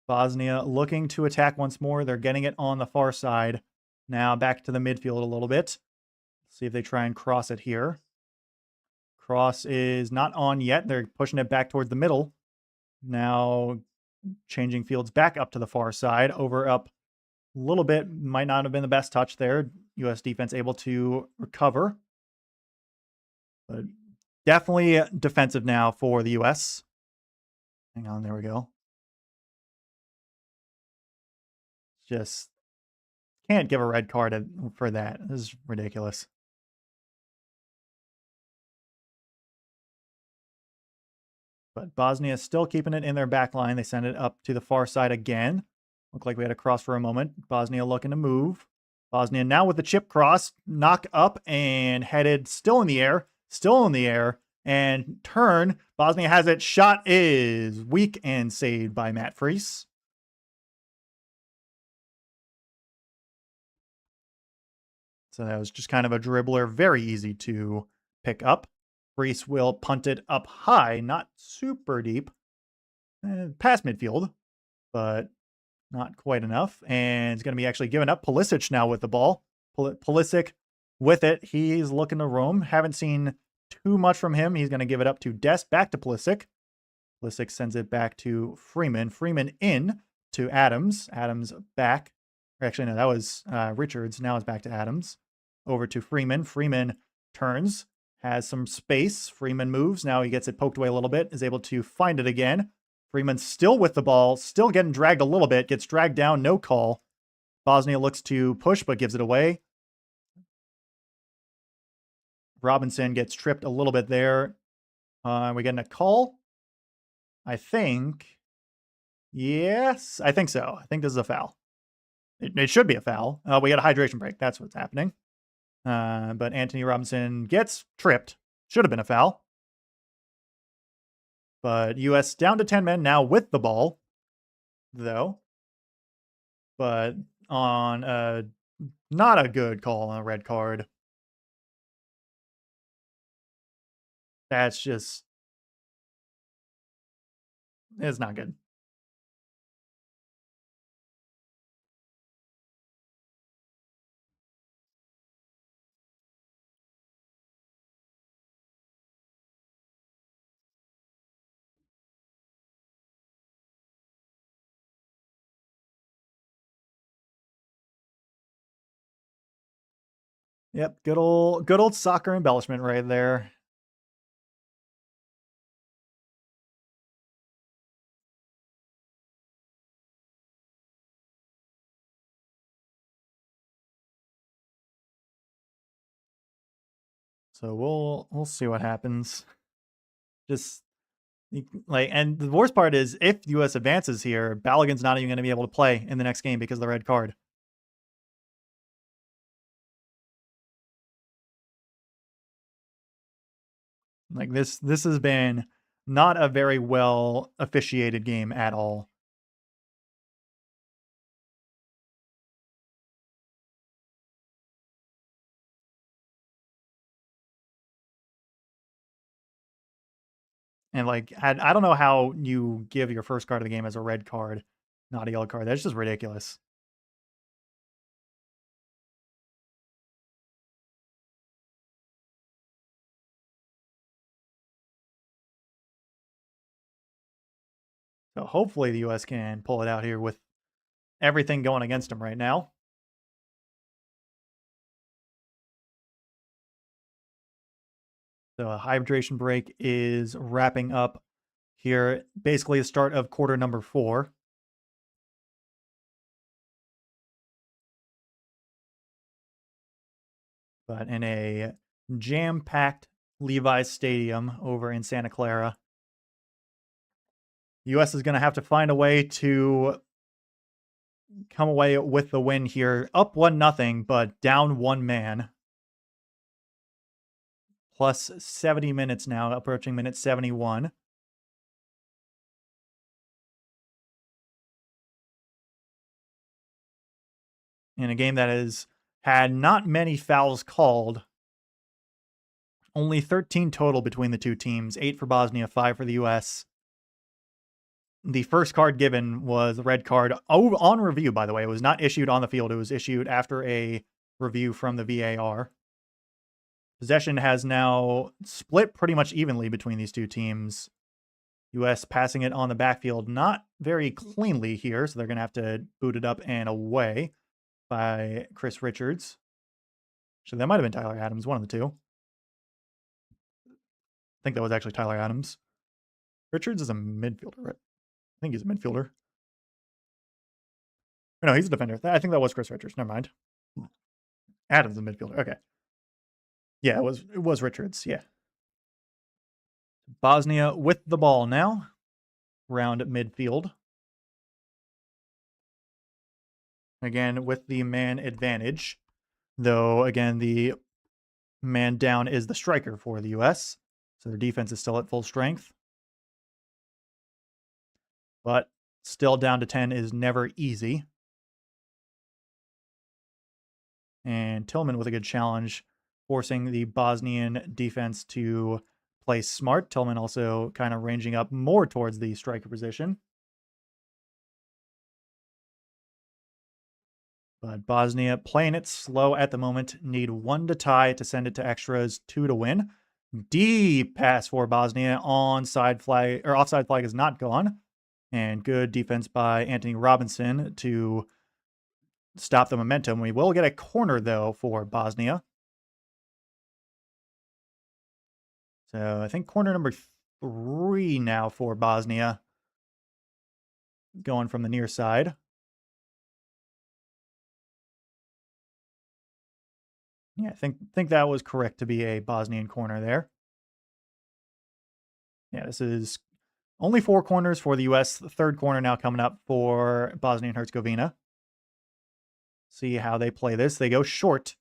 Bosnia looking to attack once more. They're getting it on the far side. Now back to the midfield a little bit. See if they try and cross it here. Cross is not on yet. They're pushing it back towards the middle. Now changing fields back up to the far side. Over up a little bit. Might not have been the best touch there. US defense able to recover. But definitely defensive now for the US. Hang on, there we go. Just can't give a red card for that. This is ridiculous. But Bosnia is still keeping it in their back line. They send it up to the far side again. Looked like we had a cross for a moment. Bosnia looking to move. Bosnia now with the chip cross. Knock up and headed still in the air. Still in the air. And turn. Bosnia has it. Shot is weak and saved by Matt Friess. So that was just kind of a dribbler. Very easy to pick up. Friess will punt it up high. Not super deep. Past midfield. But not quite enough. And it's going to be actually given up. Pulisic now with the ball. Pulisic with it. He's looking to roam. Haven't seen too much from him. He's going to give it up to Dest. Back to Pulisic. Pulisic sends it back to Freeman. Freeman in to Adams. Adams back. Or actually, no, that was Richards. Now it's back to Adams. Over to Freeman. Freeman turns. Has some space. Freeman moves. Now he gets it poked away a little bit. Is able to find it again. Freeman still with the ball, still getting dragged a little bit, gets dragged down, no call. Bosnia looks to push, but gives it away. Robinson gets tripped a little bit there. We getting a call? I think. Yes, I think so. I think this is a foul. It should be a foul. We got a hydration break. That's what's happening. But Anthony Robinson gets tripped. Should have been a foul. But U.S. down to 10 men now with the ball, though. But on not a good call on a red card. That's just, it's not good. Yep, good old soccer embellishment right there. So we'll see what happens. Just like, and the worst part is if US advances here, Balogun's not even going to be able to play in the next game because of the red card. Like this has been not a very well officiated game at all. And like, I don't know how you give your first card of the game as a red card, not a yellow card. That's just ridiculous. So hopefully the US can pull it out here with everything going against them right now. So a hydration break is wrapping up here, basically the start of quarter number 4. But in a jam-packed Levi's Stadium over in Santa Clara, US is going to have to find a way to come away with the win here. Up 1-0, but down 1 man. Plus 70 minutes now, approaching minute 71. In a game that has had not many fouls called. Only 13 total between the two teams, 8 for Bosnia, 5 for the US. The first card given was a red card on review, by the way. It was not issued on the field. It was issued after a review from the VAR. Possession has now split pretty much evenly between these two teams. US passing it on the backfield, not very cleanly here, so they're going to have to boot it up and away by Chris Richards. So that might have been Tyler Adams, one of the two. I think that was actually Tyler Adams. Richards is a midfielder, right? I think he's a midfielder. No, he's a defender. I think that was Chris Richards. Never mind. Adams is a midfielder. Okay. Yeah, it was Richards. Yeah. Bosnia with the ball now. Round midfield. Again, with the man advantage. Though, again, the man down is the striker for the US. So their defense is still at full strength. But still down to 10 is never easy. And Tillman with a good challenge, forcing the Bosnian defense to play smart. Tillman also kind of ranging up more towards the striker position. But Bosnia playing it slow at the moment. Need 1 to tie to send it to extras, 2 to win. Deep pass for Bosnia. Offside flag is not gone. And good defense by Anthony Robinson to stop the momentum. We will get a corner, though, for Bosnia. So I think corner number 3 now for Bosnia. Going from the near side. Yeah, I think that was correct to be a Bosnian corner there. Yeah, this is only 4 corners for the U.S. The third corner now coming up for Bosnia and Herzegovina. See how they play this. They go short.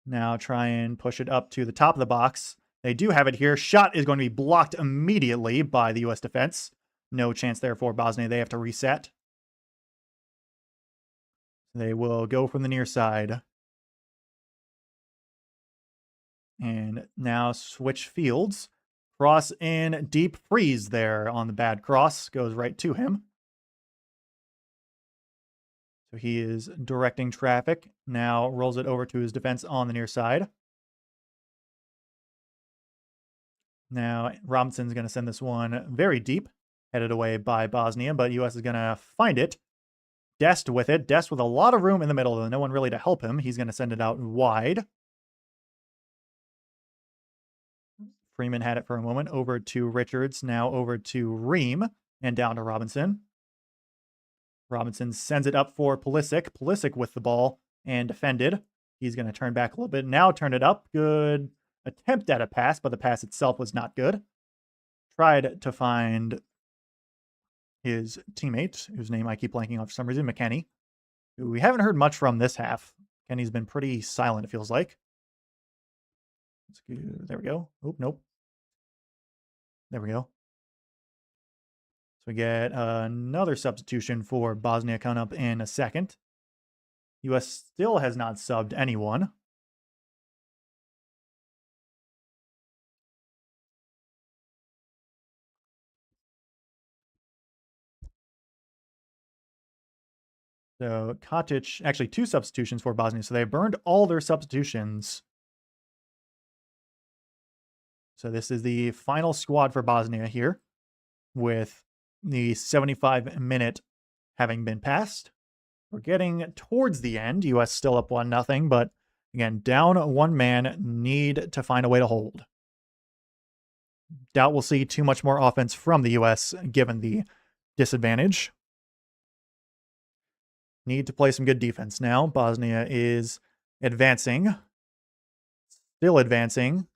Now try and push it up to the top of the box. They do have it here. Shot is going to be blocked immediately by the U.S. defense. No chance there for Bosnia. They have to reset. They will go from the near side. And now switch fields. Cross in, deep freeze there on the bad cross. Goes right to him. So he is directing traffic. Now rolls it over to his defense on the near side. Now Robinson's going to send this one very deep, headed away by Bosnia, but US is going to find it. Dest with it. Dest with a lot of room in the middle, though no one really to help him. He's going to send it out wide. Freeman had it for a moment. Over to Richards. Now over to Ream. And down to Robinson. Robinson sends it up for Pulisic. Pulisic with the ball and defended. He's going to turn back a little bit. Now turn it up. Good attempt at a pass, but the pass itself was not good. Tried to find his teammate, whose name I keep blanking on for some reason, McKennie, who we haven't heard much from this half. Kenny's been pretty silent, it feels like. There we go. Oh, nope. There we go. So we get another substitution for Bosnia coming up in a second. US still has not subbed anyone. So Katic, actually 2 substitutions for Bosnia. So they burned all their substitutions. So this is the final squad for Bosnia here, with the 75-minute having been passed. We're getting towards the end. US still up 1-0, but again, down 1 man, need to find a way to hold. Doubt we'll see too much more offense from the US given the disadvantage. Need to play some good defense now. Bosnia is advancing. Still advancing.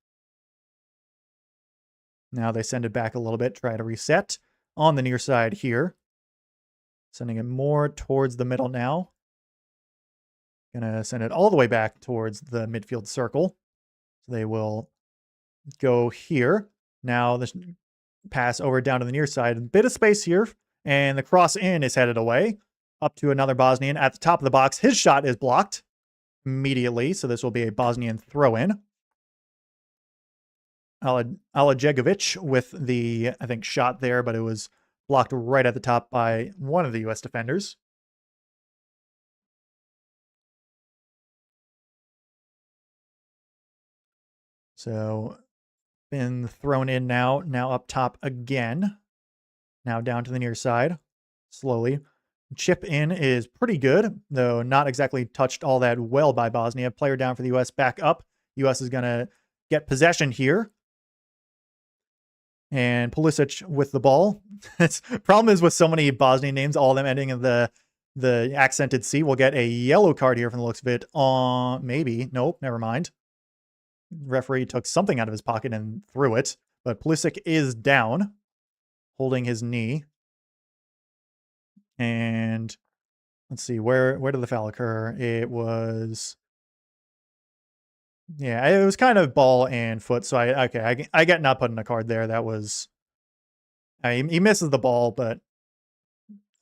Now they send it back a little bit, try to reset on the near side here. Sending it more towards the middle now. Gonna send it all the way back towards the midfield circle. So they will go here. Now this pass over down to the near side. A bit of space here. And the cross in is headed away. Up to another Bosnian at the top of the box. His shot is blocked immediately. So this will be a Bosnian throw-in. Alajegovic with the, I think, shot there, but it was blocked right at the top by one of the US defenders. So, been thrown in now up top again. Now down to the near side, slowly. Chip in is pretty good, though not exactly touched all that well by Bosnia. Player down for the US, back up. US is going to get possession here. And Pulisic with the ball. Problem is with so many Bosnian names, all of them ending in the accented C. We'll get a yellow card here from the looks of it. Maybe. Nope, never mind. Referee took something out of his pocket and threw it. But Pulisic is down, holding his knee. And let's see, where did the foul occur? It was... Yeah, it was kind of ball and foot, so I get not putting a card there. That was... he misses the ball, but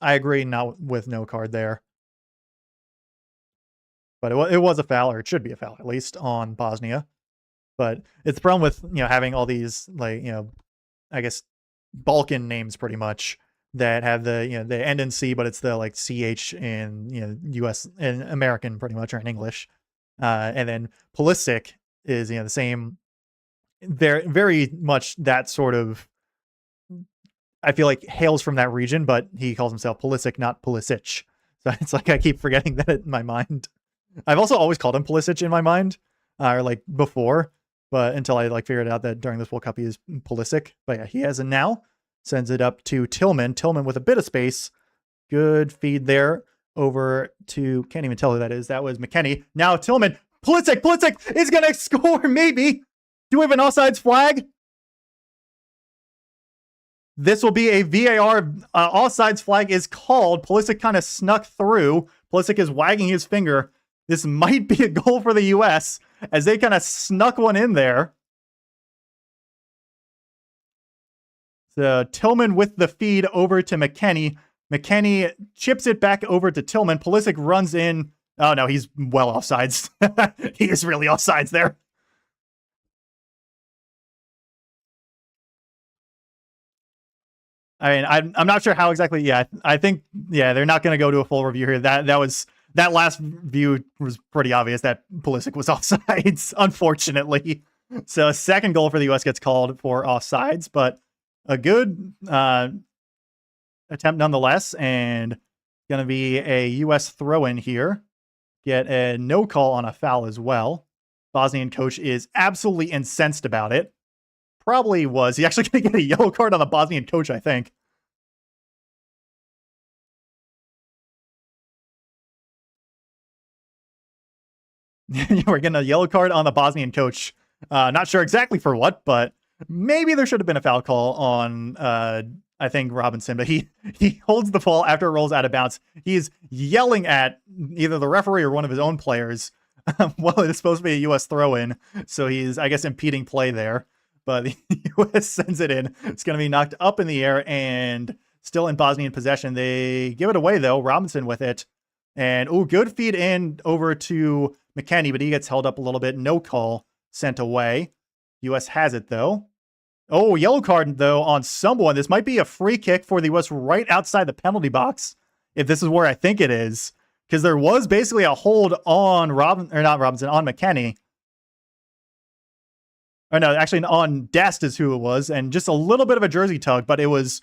I agree not with no card there. But it was a foul, or it should be a foul, at least, on Bosnia. But it's the problem with, having all these, like, I guess, Balkan names, pretty much, that have the, they end in C, but it's the, like, CH in, US, and American, pretty much, or in English. And then Pulisic is, the same, very, very much that sort of, I feel like hails from that region, but he calls himself Pulisic, not Pulisic. So it's like I keep forgetting that in my mind. I've also always called him Pulisic in my mind, or like before, but until I figured out that during this World Cup he is Pulisic. But yeah, he has it now. Sends it up to Tillman. Tillman with a bit of space. Good feed there over to, can't even tell who that is. That was McKennie. Now Tillman Pulisic is going to score, maybe. Do we have an offsides flag? This will be a VAR. Offsides flag is called. Pulisic kind of snuck through. Pulisic is wagging his finger. This might be a goal for the U.S. as they kind of snuck one in there. So Tillman with the feed over to McKennie. McKennie chips it back over to Tillman. Pulisic runs in. Oh, no, he's well offsides. He is really offsides there. I mean, I'm not sure how exactly. Yeah, I think they're not going to go to a full review here. That last view was pretty obvious that Pulisic was offsides, unfortunately. So second goal for the U.S. gets called for offsides, but a good attempt nonetheless, and going to be a U.S. throw-in here. Get a no call on a foul as well. Bosnian coach is absolutely incensed about it. Probably was. He actually going to get a yellow card on the Bosnian coach, I think. We're getting a yellow card on the Bosnian coach. Not sure exactly for what, but maybe there should have been a foul call on, I think, Robinson. But he holds the ball after it rolls out of bounds. He's yelling at either the referee or one of his own players. Well, it's supposed to be a U.S. throw-in, so he's, I guess, impeding play there. But the U.S. sends it in. It's going to be knocked up in the air and still in Bosnian possession. They give it away, though. Robinson with it. And, good feed in over to McKennie, but he gets held up a little bit. No call sent away. U.S. has it, though. Oh, yellow card, though, on someone. This might be a free kick for the U.S. right outside the penalty box, if this is where I think it is. Because there was basically a hold on on McKennie. Or no, actually on Dest is who it was, and just a little bit of a jersey tug, but it was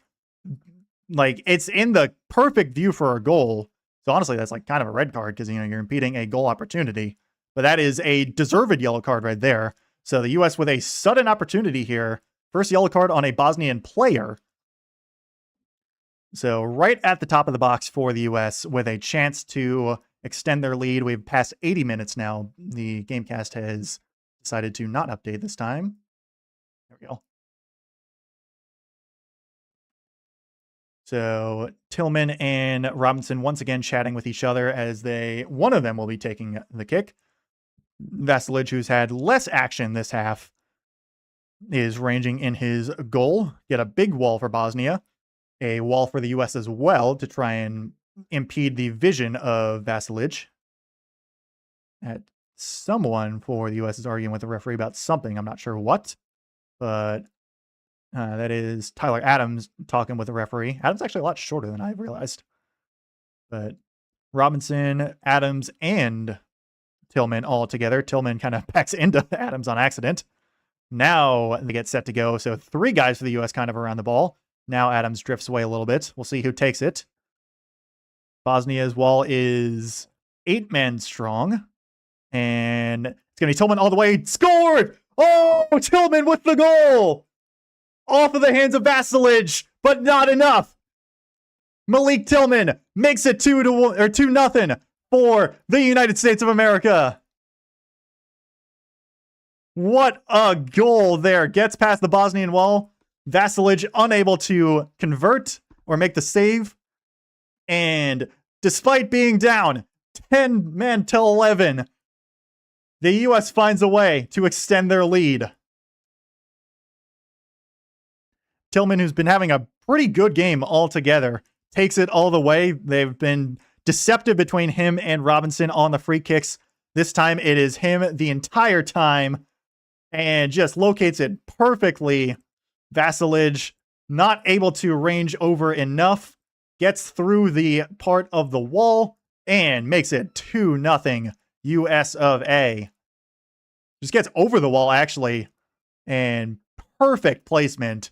like, it's in the perfect view for a goal. So honestly, that's like kind of a red card because, you're impeding a goal opportunity. But that is a deserved yellow card right there. So the U.S. with a sudden opportunity here. First yellow card on a Bosnian player. So right at the top of the box for the U.S. with a chance to extend their lead. We've passed 80 minutes now. The Gamecast has decided to not update this time. There we go. So Tillman and Robinson once again chatting with each other as one of them will be taking the kick. Vasilic, who's had less action this half, is ranging in his goal. Get a big wall for Bosnia. A wall for the U.S. as well to try and impede the vision of Vasilic. Someone for the U.S. is arguing with the referee about something. I'm not sure what, but that is Tyler Adams talking with the referee. Adams actually a lot shorter than I realized. But Robinson, Adams, and Tillman all together. Tillman kind of backs into Adams on accident. Now they get set to go. So 3 guys for the U.S. kind of around the ball. Now Adams drifts away a little bit. We'll see who takes it. Bosnia's wall is 8 men strong. And it's going to be Tillman all the way. Scored! Oh, Tillman with the goal! Off of the hands of Vasilic, but not enough. Malik Tillman makes it 2-0 for the United States of America. What a goal there. Gets past the Bosnian wall. Vasilic unable to convert or make the save. And despite being down 10 men to 11, the U.S. finds a way to extend their lead. Tillman, who's been having a pretty good game altogether, takes it all the way. They've been deceptive between him and Robinson on the free kicks. This time it is him the entire time and just locates it perfectly. Vasilic not able to range over enough, gets through the part of the wall and makes it 2-0 US of A. Just gets over the wall actually, and perfect placement.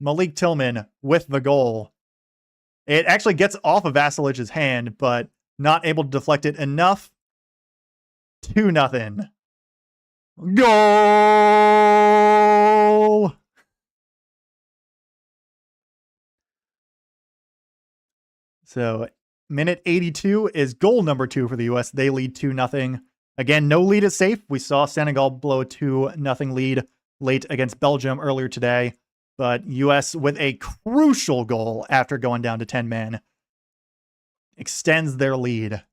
Malik Tillman with the goal. It actually gets off of Vasilic's hand, but not able to deflect it enough. 2-0. Goal! So, minute 82 is goal number 2 for the U.S. They lead 2-0. Again, no lead is safe. We saw Senegal blow a 2-0 lead late against Belgium earlier today, but U.S. with a crucial goal after going down to 10 men extends their lead.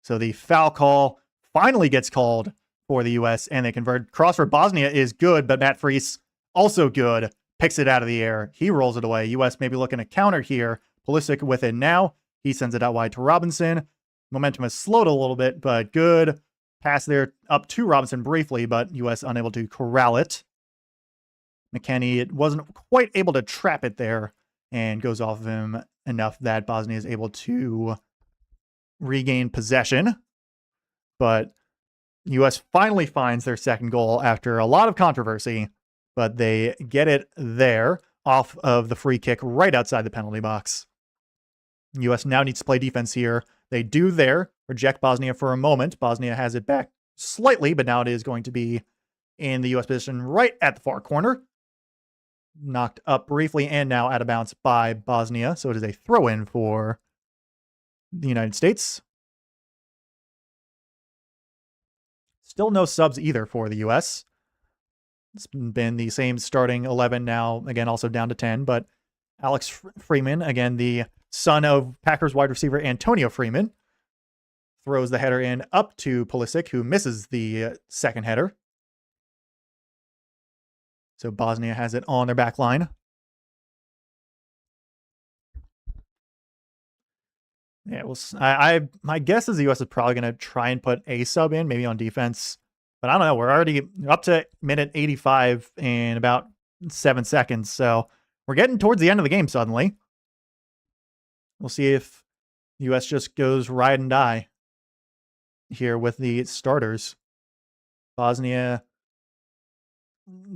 So the foul call finally gets called for the U.S. and they convert. Cross for Bosnia is good, but Matt Fries also good. Picks it out of the air. He rolls it away. U.S. maybe looking to counter here. Pulisic with it now. He sends it out wide to Robinson. Momentum has slowed a little bit, but good pass there up to Robinson briefly, but U.S. unable to corral it. McKennie wasn't quite able to trap it there and goes off of him enough that Bosnia is able to regain possession. But U.S. finally finds their second goal after a lot of controversy, but they get it there off of the free kick right outside the penalty box. U.S. now needs to play defense here. They do there, reject Bosnia for a moment. Bosnia has it back slightly, but now it is going to be in the U.S. position right at the far corner. Knocked up briefly and now out of bounds by Bosnia. So it is a throw-in for the United States. Still no subs either for the U.S. It's been the same starting 11 now, again, also down to 10. But Alex Freeman, again, the son of Packers wide receiver Antonio Freeman, throws the header in up to Pulisic, who misses the second header. So Bosnia has it on their back line. Yeah, well, my guess is the U.S. is probably going to try and put a sub in, maybe on defense. But I don't know. We're already up to minute 85 in about 7 seconds. So we're getting towards the end of the game suddenly. We'll see if the U.S. just goes ride and die here with the starters. Bosnia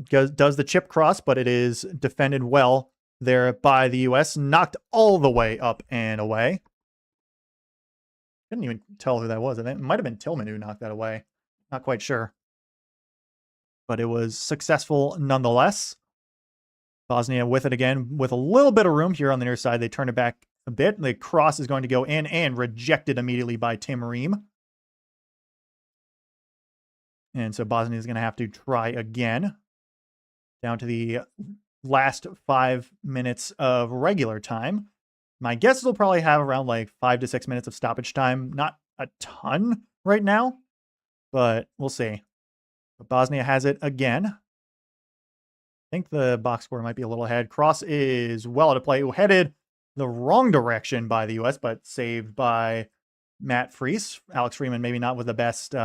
does the chip cross, but it is defended well there by the U.S. Knocked all the way up and away. Couldn't even tell who that was. I think it might have been Tillman who knocked that away. Not quite sure. But it was successful nonetheless. Bosnia with it again, with a little bit of room here on the near side. They turn it back a bit. The cross is going to go in and rejected immediately by Tim Ream. And so Bosnia is going to have to try again. Down to the last 5 minutes of regular time. My guess is we'll probably have around like 5 to 6 minutes of stoppage time. Not a ton right now, but we'll see. But Bosnia has it again. I think the box score might be a little ahead. Cross is well to play. Headed the wrong direction by the U.S., but saved by Matt Fries. Alex Freeman maybe not with the best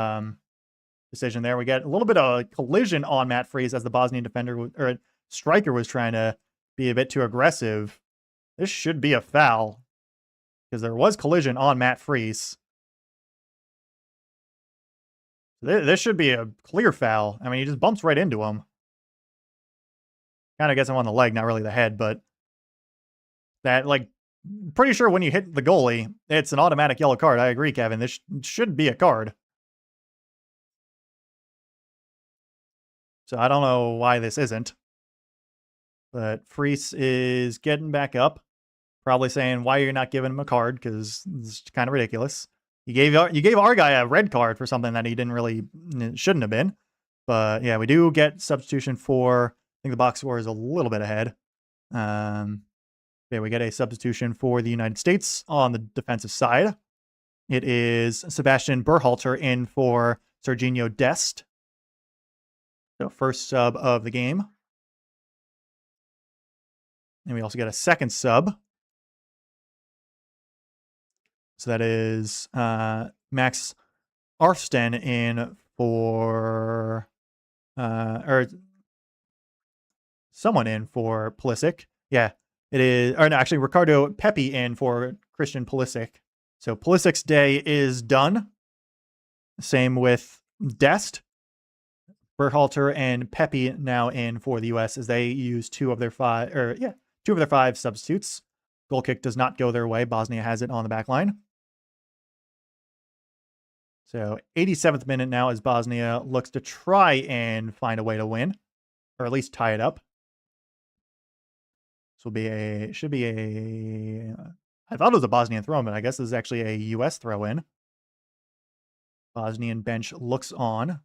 decision there. We get a little bit of a collision on Matt Fries as the Bosnian defender or striker was trying to be a bit too aggressive. This should be a foul because there was collision on Matt Fries. This should be a clear foul. I mean, he just bumps right into him. Kind of gets him on the leg, not really the head, but that, like, pretty sure when you hit the goalie, it's an automatic yellow card. I agree, Kevin. This should be a card. So I don't know why this isn't. But Fries is getting back up. Probably saying why you're not giving him a card because it's kind of ridiculous. You gave our guy a red card for something that he shouldn't have been. But yeah, we do get substitution for, I think the box score is a little bit ahead. Yeah, we get a substitution for the United States on the defensive side. It is Sebastian Berhalter in for Serginho Dest. So first sub of the game. And we also get a second sub. So that is Max Arfsten in for, or someone in for Pulisic. Yeah, it is, or no, actually Ricardo Pepi in for Christian Pulisic. So Pulisic's day is done. Same with Dest. Berhalter and Pepi now in for the U.S. as they use two of their five substitutes. Goal kick does not go their way. Bosnia has it on the back line. So 87th minute now as Bosnia looks to try and find a way to win, or at least tie it up. This will be I thought it was a Bosnian throw-in, but I guess this is actually a U.S. throw-in. Bosnian bench looks on.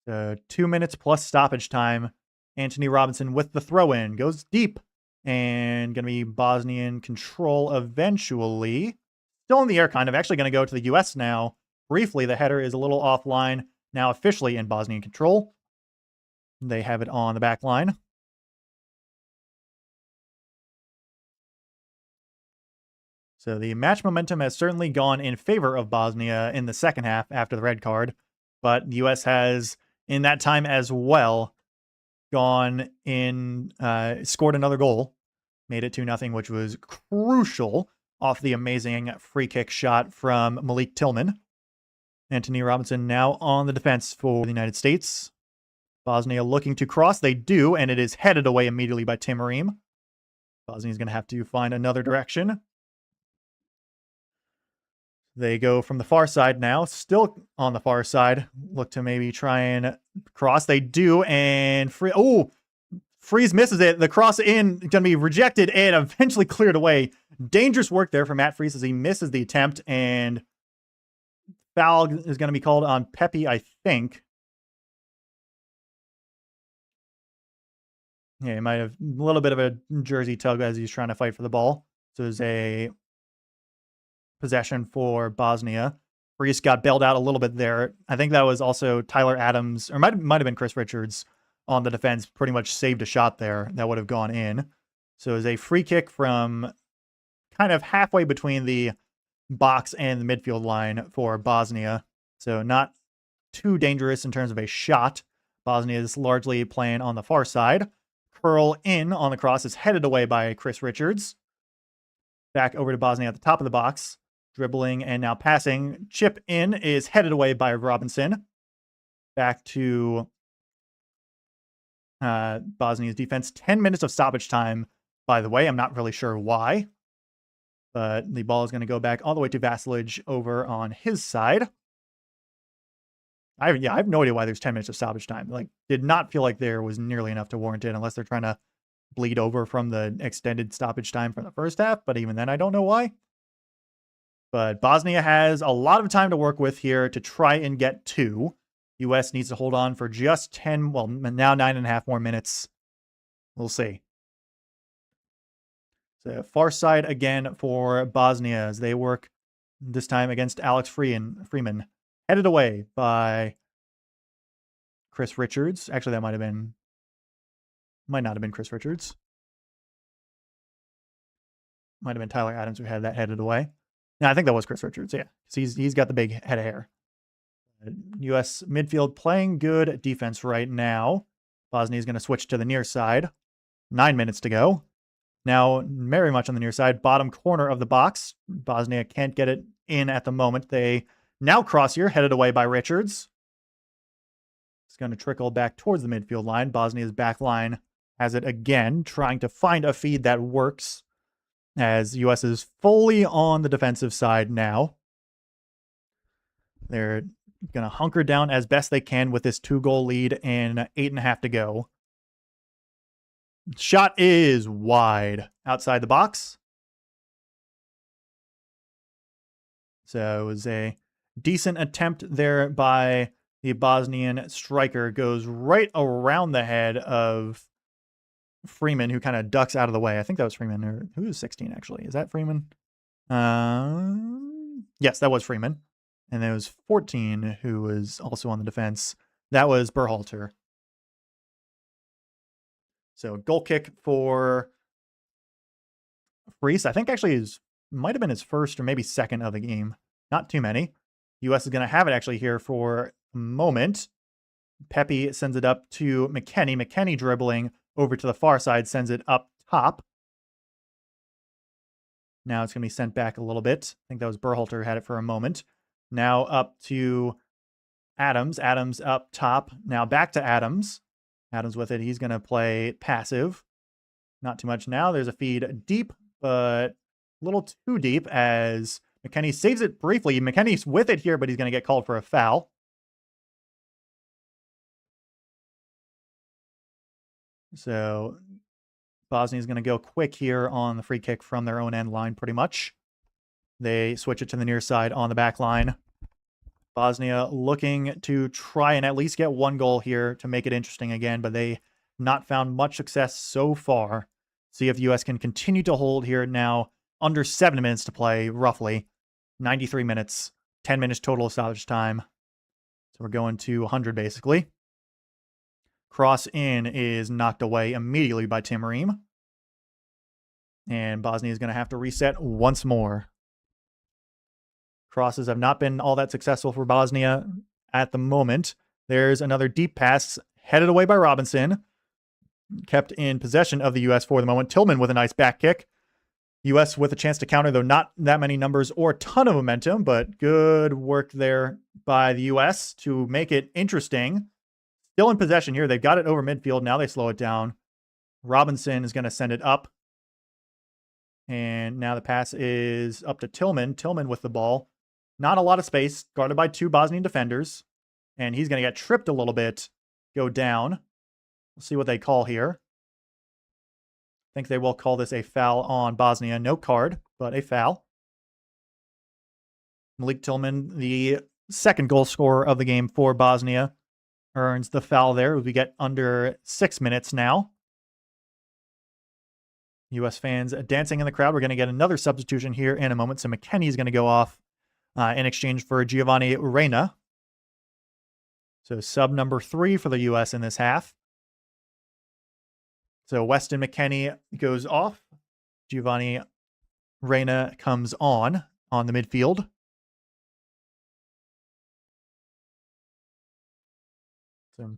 2 minutes plus stoppage time. Anthony Robinson with the throw-in. Goes deep. And going to be Bosnian control eventually. Still in the air, kind of. Actually going to go to the U.S. now. Briefly, the header is a little offline. Now officially in Bosnian control. They have it on the back line. So the match momentum has certainly gone in favor of Bosnia in the second half after the red card. But the U.S. has, in that time as well, gone in, scored another goal, made it 2-0, which was crucial off the amazing free kick shot from Malik Tillman. Anthony Robinson now on the defense for the United States. Bosnia looking to cross. They do, and it is headed away immediately by Timorim. Bosnia's going to have to find another direction. They go from the far side now, still on the far side. Look to maybe try and cross. They do, and Freeze misses it. The cross in going to be rejected and eventually cleared away. Dangerous work there for Matt Freeze as he misses the attempt, and foul is going to be called on Pepe, I think. Yeah, he might have a little bit of a jersey tug as he's trying to fight for the ball. So there's a possession for Bosnia. Freeze got bailed out a little bit there. I think that was also Tyler Adams, or might have been Chris Richards on the defense, pretty much saved a shot there that would have gone in. So it was a free kick from kind of halfway between the box and the midfield line for Bosnia. So not too dangerous in terms of a shot. Bosnia is largely playing on the far side. Curl in on the cross is headed away by Chris Richards. Back over to Bosnia at the top of the box. Dribbling and now passing. Chip in is headed away by Robinson. Back to Bosnia's defense. 10 minutes of stoppage time, by the way. I'm not really sure why. But the ball is going to go back all the way to Vasilic over on his side. I have no idea why there's 10 minutes of stoppage time. Like, did not feel like there was nearly enough to warrant it, unless they're trying to bleed over from the extended stoppage time from the first half. But even then, I don't know why. But Bosnia has a lot of time to work with here to try and get 2. U.S. needs to hold on for just 10, well, now 9.5 more minutes. We'll see. So far side again for Bosnia as they work this time against Alex Freeman. Headed away by Chris Richards. Actually, that might not have been Chris Richards. Might have been Tyler Adams who had that headed away. No, I think that was Chris Richards, yeah. So he's got the big head of hair. U.S. midfield playing good defense right now. Bosnia is going to switch to the near side. 9 minutes to go. Now, very much on the near side, bottom corner of the box. Bosnia can't get it in at the moment. They now cross here, headed away by Richards. It's going to trickle back towards the midfield line. Bosnia's back line has it again, trying to find a feed that works, as U.S. is fully on the defensive side now. They're going to hunker down as best they can with this 2-goal lead and 8.5 to go. Shot is wide outside the box. So it was a decent attempt there by the Bosnian striker. Goes right around the head of Freeman, who kind of ducks out of the way. I think that was Freeman, or who is 16 actually? Is that Freeman? Yes, that was Freeman. And there was 14 who was also on the defense. That was Berhalter. So goal kick for Freese. I think actually might have been his first or maybe second of the game. Not too many. U.S. is going to have it actually here for a moment. Pepe sends it up to McKennie. McKennie dribbling over to the far side, sends it up top. Now it's going to be sent back a little bit. I think that was Berhalter had it for a moment. Now up to Adams. Adams up top. Now back to Adams. Adams with it. He's going to play passive. Not too much now. There's a feed deep, but a little too deep as McKennie saves it briefly. McKennie's with it here, but he's going to get called for a foul. So Bosnia's going to go quick here on the free kick from their own end line, pretty much. They switch it to the near side on the back line. Bosnia looking to try and at least get one goal here to make it interesting again, but they not found much success so far. See if US can continue to hold here now. Under 7 minutes to play, roughly. 93 minutes. 10 minutes total stoppage time. So we're going to 100, basically. Cross in is knocked away immediately by Tim Ream. And Bosnia is going to have to reset once more. Crosses have not been all that successful for Bosnia at the moment. There's another deep pass headed away by Robinson. Kept in possession of the U.S. for the moment. Tillman with a nice back kick. U.S. with a chance to counter, though not that many numbers or a ton of momentum, but good work there by the U.S. to make it interesting. Still in possession here. They've got it over midfield. Now they slow it down. Robinson is going to send it up. And now the pass is up to Tillman. Tillman with the ball. Not a lot of space. Guarded by 2 Bosnian defenders. And he's going to get tripped a little bit. Go down. We'll see what they call here. I think they will call this a foul on Bosnia. No card, but a foul. Malik Tillman, the second goal scorer of the game for Bosnia, earns the foul there. We get under 6 minutes now. U.S. fans dancing in the crowd. We're going to get another substitution here in a moment. So McKennie is going to go off in exchange for Giovanni Reina. So sub number 3 for the U.S. in this half. So Weston McKennie goes off. Giovanni Reina comes on the midfield. So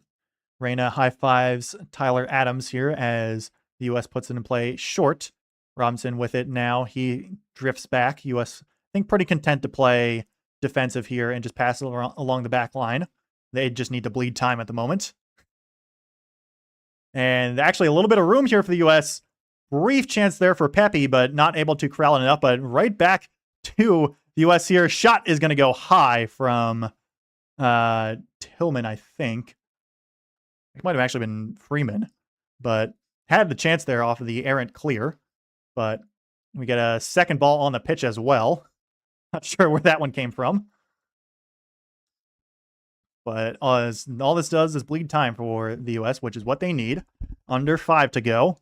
Reina high fives Tyler Adams here as the U.S. puts it in play short. Robinson with it now. He drifts back. U.S. I think pretty content to play defensive here and just pass it along the back line. They just need to bleed time at the moment. And actually a little bit of room here for the U.S. Brief chance there for Pepe, but not able to corral it up. But right back to the U.S. here. Shot is going to go high from Tillman, I think. It might have actually been Freeman, but had the chance there off of the errant clear. But we get a second ball on the pitch as well. Not sure where that one came from. But all this does is bleed time for the U.S., which is what they need. Under 5 to go.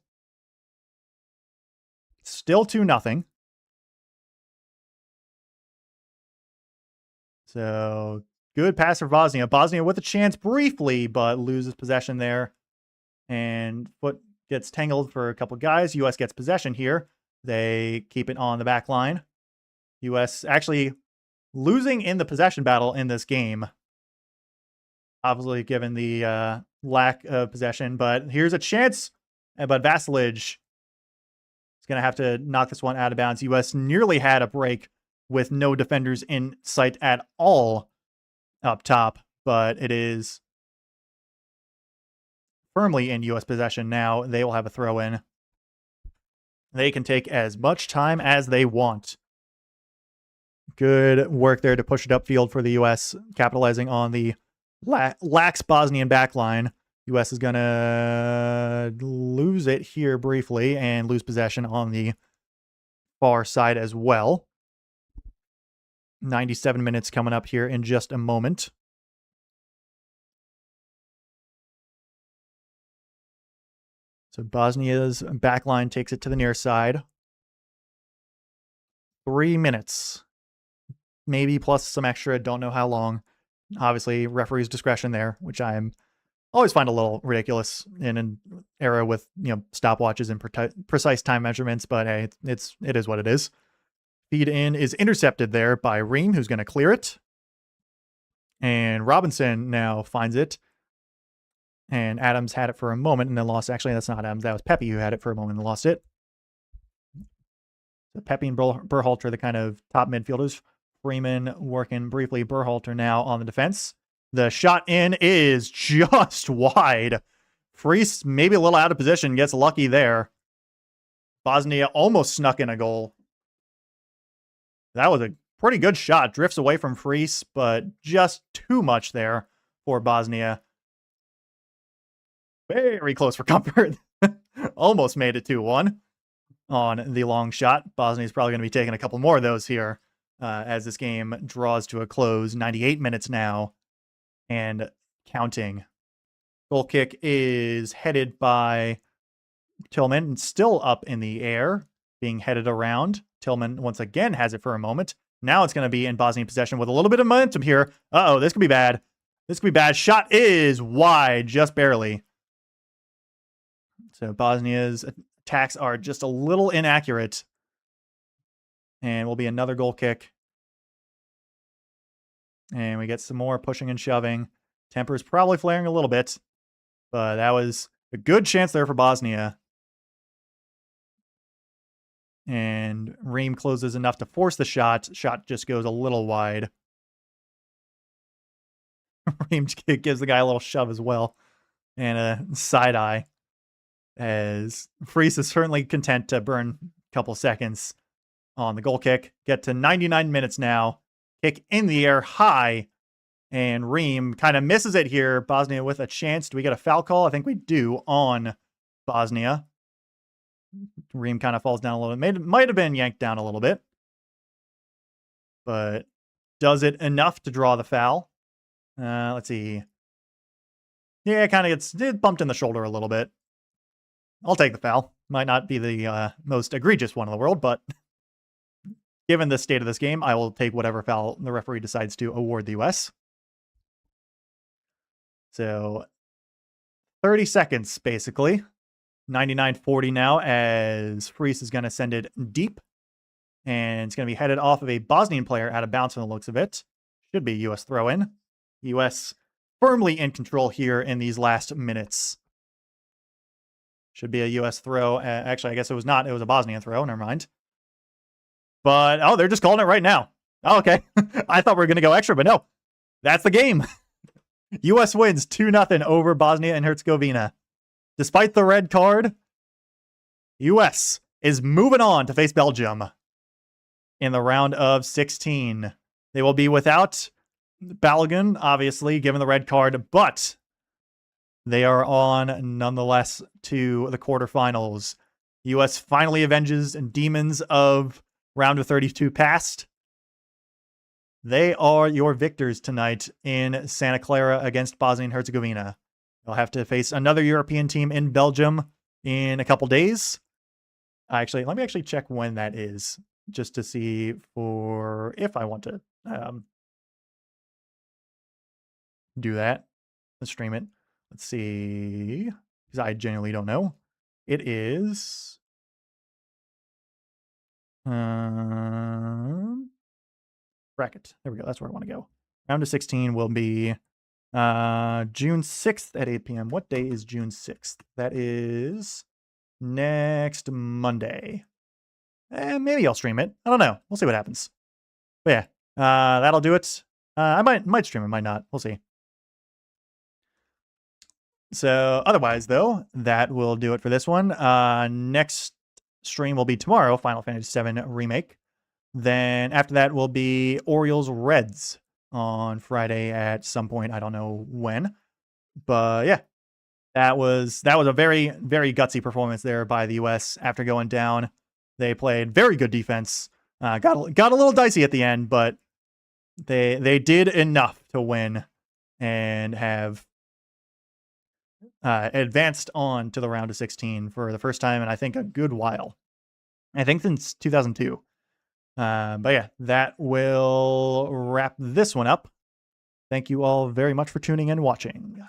Still 2-0. So good pass for Bosnia. Bosnia with a chance briefly, but loses possession there. And foot gets tangled for a couple guys. U.S. gets possession here. They keep it on the back line. U.S. actually losing in the possession battle in this game. Obviously, given the lack of possession. But here's a chance. But Vasilij is going to have to knock this one out of bounds. U.S. nearly had a break with no defenders in sight at all up top. But it is firmly in U.S. possession now. They will have a throw in. They can take as much time as they want. Good work there to push it upfield for the U.S., capitalizing on the lax Bosnian backline. U.S. is going to lose it here briefly and lose possession on the far side as well. 97 minutes coming up here in just a moment. So Bosnia's backline takes it to the near side. 3 minutes. Maybe plus some extra. Don't know how long. Obviously, referee's discretion there, which I always find a little ridiculous in an era with, stopwatches and precise time measurements. But hey, it is what it is. Feed in is intercepted there by Ream, who's going to clear it. And Robinson now finds it. And Adams had it for a moment and then lost. Actually, that's not Adams. That was Pepe who had it for a moment and lost it. So Pepe and Berhalter, the kind of top midfielders. Freeman working briefly. Berhalter now on the defense. The shot in is just wide. Freese maybe a little out of position. Gets lucky there. Bosnia almost snuck in a goal. That was a pretty good shot. Drifts away from Freese, but just too much there for Bosnia. Very close for comfort. Almost made it 2-1 on the long shot. Bosnia's probably going to be taking a couple more of those here as this game draws to a close. 98 minutes now and counting. Goal kick is headed by Tillman, still up in the air, being headed around. Tillman once again has it for a moment. Now it's going to be in Bosnian possession with a little bit of momentum here. Uh-oh, this could be bad. This could be bad. Shot is wide, just barely. So Bosnia's attacks are just a little inaccurate. And will be another goal kick. And we get some more pushing and shoving. Temper's probably flaring a little bit. But that was a good chance there for Bosnia. And Ream closes enough to force the shot. Shot just goes a little wide. Ream gives the guy a little shove as well. And a side eye. As Freese is certainly content to burn a couple seconds on the goal kick. Get to 99 minutes now. Kick in the air high. And Ream kind of misses it here. Bosnia with a chance. Do we get a foul call? I think we do on Bosnia. Ream kind of falls down a little bit. Might have been yanked down a little bit. But does it enough to draw the foul? Let's see. Yeah, it kind of gets bumped in the shoulder a little bit. I'll take the foul. Might not be the most egregious one in the world, but given the state of this game, I will take whatever foul the referee decides to award the U.S. So 30 seconds, basically. 99-40 now, as Freese is going to send it deep. And it's going to be headed off of a Bosnian player out of bounds from the looks of it. Should be U.S. throw-in. U.S. firmly in control here in these last minutes. Should be a U.S. throw. Actually, I guess it was not. It was a Bosnian throw. Never mind. But, oh, they're just calling it right now. Oh, okay. I thought we were going to go extra, but no. That's the game. U.S. wins 2-0 over Bosnia and Herzegovina. Despite the red card, U.S. is moving on to face Belgium in the round of 16. They will be without Balogun, obviously, given the red card, but they are on, nonetheless, to the quarterfinals. U.S. finally avenges demons of round of 32 past. They are your victors tonight in Santa Clara against Bosnia and Herzegovina. They'll have to face another European team in Belgium in a couple days. Actually, let me actually check when that is, just to see for if I want to do that. Let's stream it. Let's see, because I genuinely don't know. It is bracket. There we go. That's where I want to go. Round of 16 will be June 6th at 8 p.m. What day is June 6th? That is next Monday. Maybe I'll stream it. I don't know. We'll see what happens. But yeah, that'll do it. I might stream it, might not. We'll see. So otherwise, though, that will do it for this one. Next stream will be tomorrow, Final Fantasy VII Remake. Then after that will be Orioles Reds on Friday at some point. I don't know when. But yeah, that was a very, very gutsy performance there by the U.S. after going down. They played very good defense. Got a little dicey at the end, but they did enough to win and have advanced on to the round of 16 for the first time in, I think, a good while. I think since 2002. But yeah, that will wrap this one up. Thank you all very much for tuning in and watching.